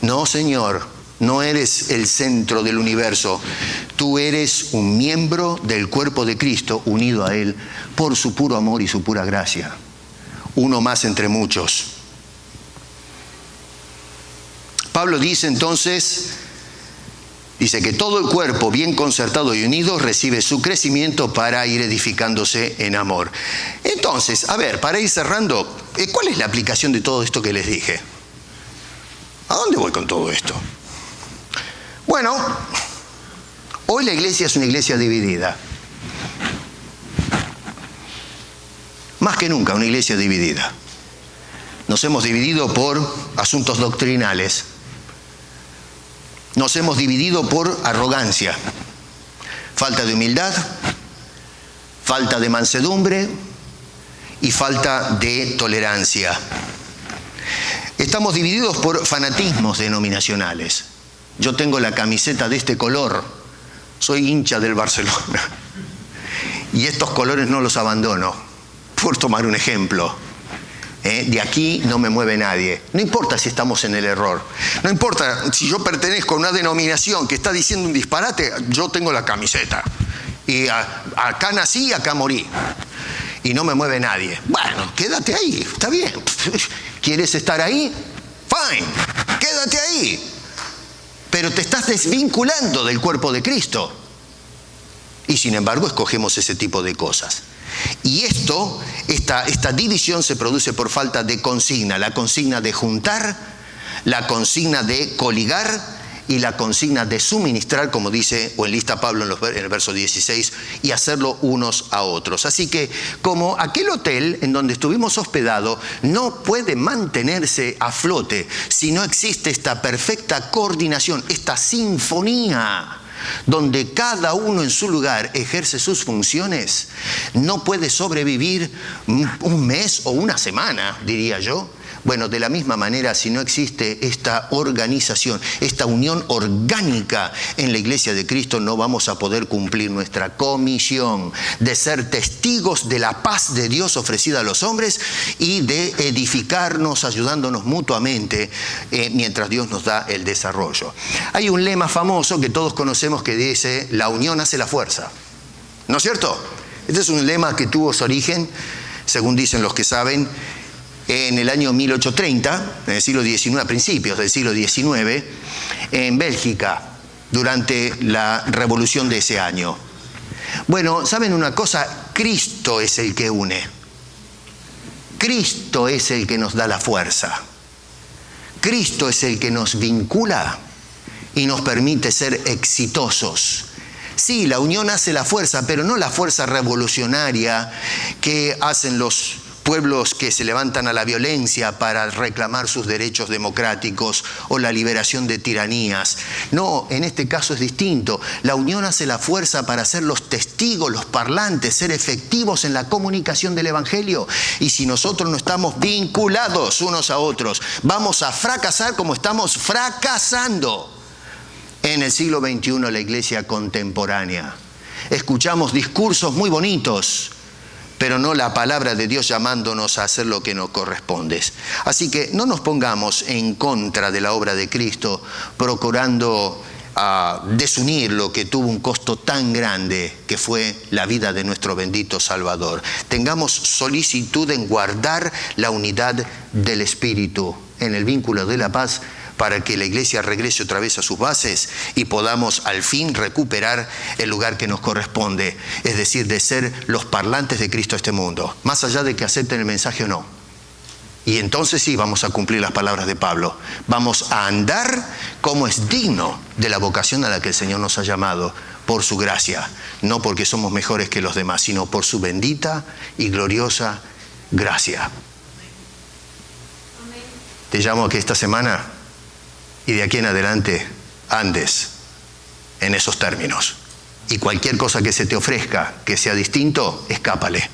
No, Señor, no eres el centro del universo. Tú eres un miembro del cuerpo de Cristo unido a Él por su puro amor y su pura gracia. Uno más entre muchos. Pablo dice entonces, que todo el cuerpo bien concertado y unido recibe su crecimiento para ir edificándose en amor. Entonces, a ver, para ir cerrando, ¿cuál es la aplicación de todo esto que les dije? ¿A dónde voy con todo esto? Bueno, hoy la iglesia es una iglesia dividida. Más que nunca, una iglesia dividida. Nos hemos dividido por asuntos doctrinales. Nos hemos dividido por arrogancia, falta de humildad, falta de mansedumbre y falta de tolerancia. Estamos divididos por fanatismos denominacionales. Yo tengo la camiseta de este color, soy hincha del Barcelona y estos colores no los abandono, por tomar un ejemplo. De aquí no me mueve nadie. No importa si estamos en el error. No importa si yo pertenezco a una denominación que está diciendo un disparate, yo tengo la camiseta. Y acá nací, acá morí. Y no me mueve nadie. Bueno, quédate ahí, está bien. ¿Quieres estar ahí? Fine, quédate ahí. Pero te estás desvinculando del cuerpo de Cristo. Y sin embargo escogemos ese tipo de cosas. Y esta división se produce por falta de consigna. La consigna de juntar, la consigna de coligar y la consigna de suministrar, como dice o enlista Pablo en el verso 16, y hacerlo unos a otros. Así que como aquel hotel en donde estuvimos hospedados no puede mantenerse a flote si no existe esta perfecta coordinación, esta sinfonía, donde cada uno en su lugar ejerce sus funciones, no puede sobrevivir un mes o una semana, diría yo. Bueno, de la misma manera, si no existe esta organización, esta unión orgánica en la Iglesia de Cristo, no vamos a poder cumplir nuestra comisión de ser testigos de la paz de Dios ofrecida a los hombres y de edificarnos, ayudándonos mutuamente mientras Dios nos da el desarrollo. Hay un lema famoso que todos conocemos que dice: la unión hace la fuerza. ¿No es cierto? Este es un lema que tuvo su origen, según dicen los que saben, en el año 1830, en el siglo XIX, a principios del siglo XIX, en Bélgica, durante la revolución de ese año. Bueno, ¿saben una cosa? Cristo es el que une. Cristo es el que nos da la fuerza. Cristo es el que nos vincula y nos permite ser exitosos. Sí, la unión hace la fuerza, pero no la fuerza revolucionaria que hacen los pueblos que se levantan a la violencia para reclamar sus derechos democráticos o la liberación de tiranías. No, en este caso es distinto. La unión hace la fuerza para ser los testigos, los parlantes, ser efectivos en la comunicación del Evangelio. Y si nosotros no estamos vinculados unos a otros, vamos a fracasar como estamos fracasando en el siglo XXI, la iglesia contemporánea. Escuchamos discursos muy bonitos, pero no la palabra de Dios llamándonos a hacer lo que nos corresponde. Así que no nos pongamos en contra de la obra de Cristo, procurando desunir lo que tuvo un costo tan grande, que fue la vida de nuestro bendito Salvador. Tengamos solicitud en guardar la unidad del Espíritu en el vínculo de la paz, para que la iglesia regrese otra vez a sus bases y podamos al fin recuperar el lugar que nos corresponde, es decir, de ser los parlantes de Cristo a este mundo, más allá de que acepten el mensaje o no. Y entonces sí vamos a cumplir las palabras de Pablo. Vamos a andar como es digno de la vocación a la que el Señor nos ha llamado, por su gracia, no porque somos mejores que los demás, sino por su bendita y gloriosa gracia. Te llamo a que esta semana y de aquí en adelante andes en esos términos. Y cualquier cosa que se te ofrezca que sea distinto, escápale,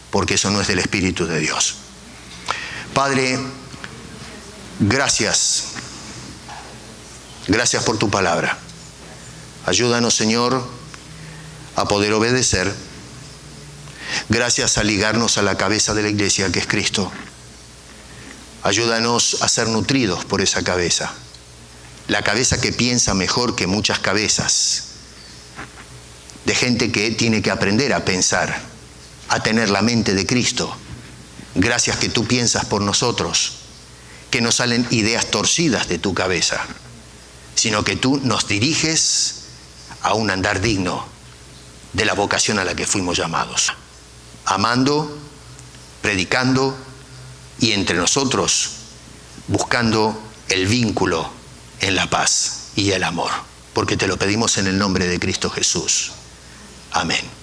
porque eso no es del Espíritu de Dios. Padre, gracias. Gracias por tu palabra. Ayúdanos, Señor, a poder obedecer. Gracias a ligarnos a la cabeza de la iglesia, que es Cristo. Ayúdanos a ser nutridos por esa cabeza. La cabeza que piensa mejor que muchas cabezas, de gente que tiene que aprender a pensar, a tener la mente de Cristo. Gracias que tú piensas por nosotros, que no salen ideas torcidas de tu cabeza, sino que tú nos diriges a un andar digno de la vocación a la que fuimos llamados, amando, predicando y entre nosotros buscando el vínculo en la paz y el amor, porque te lo pedimos en el nombre de Cristo Jesús. Amén.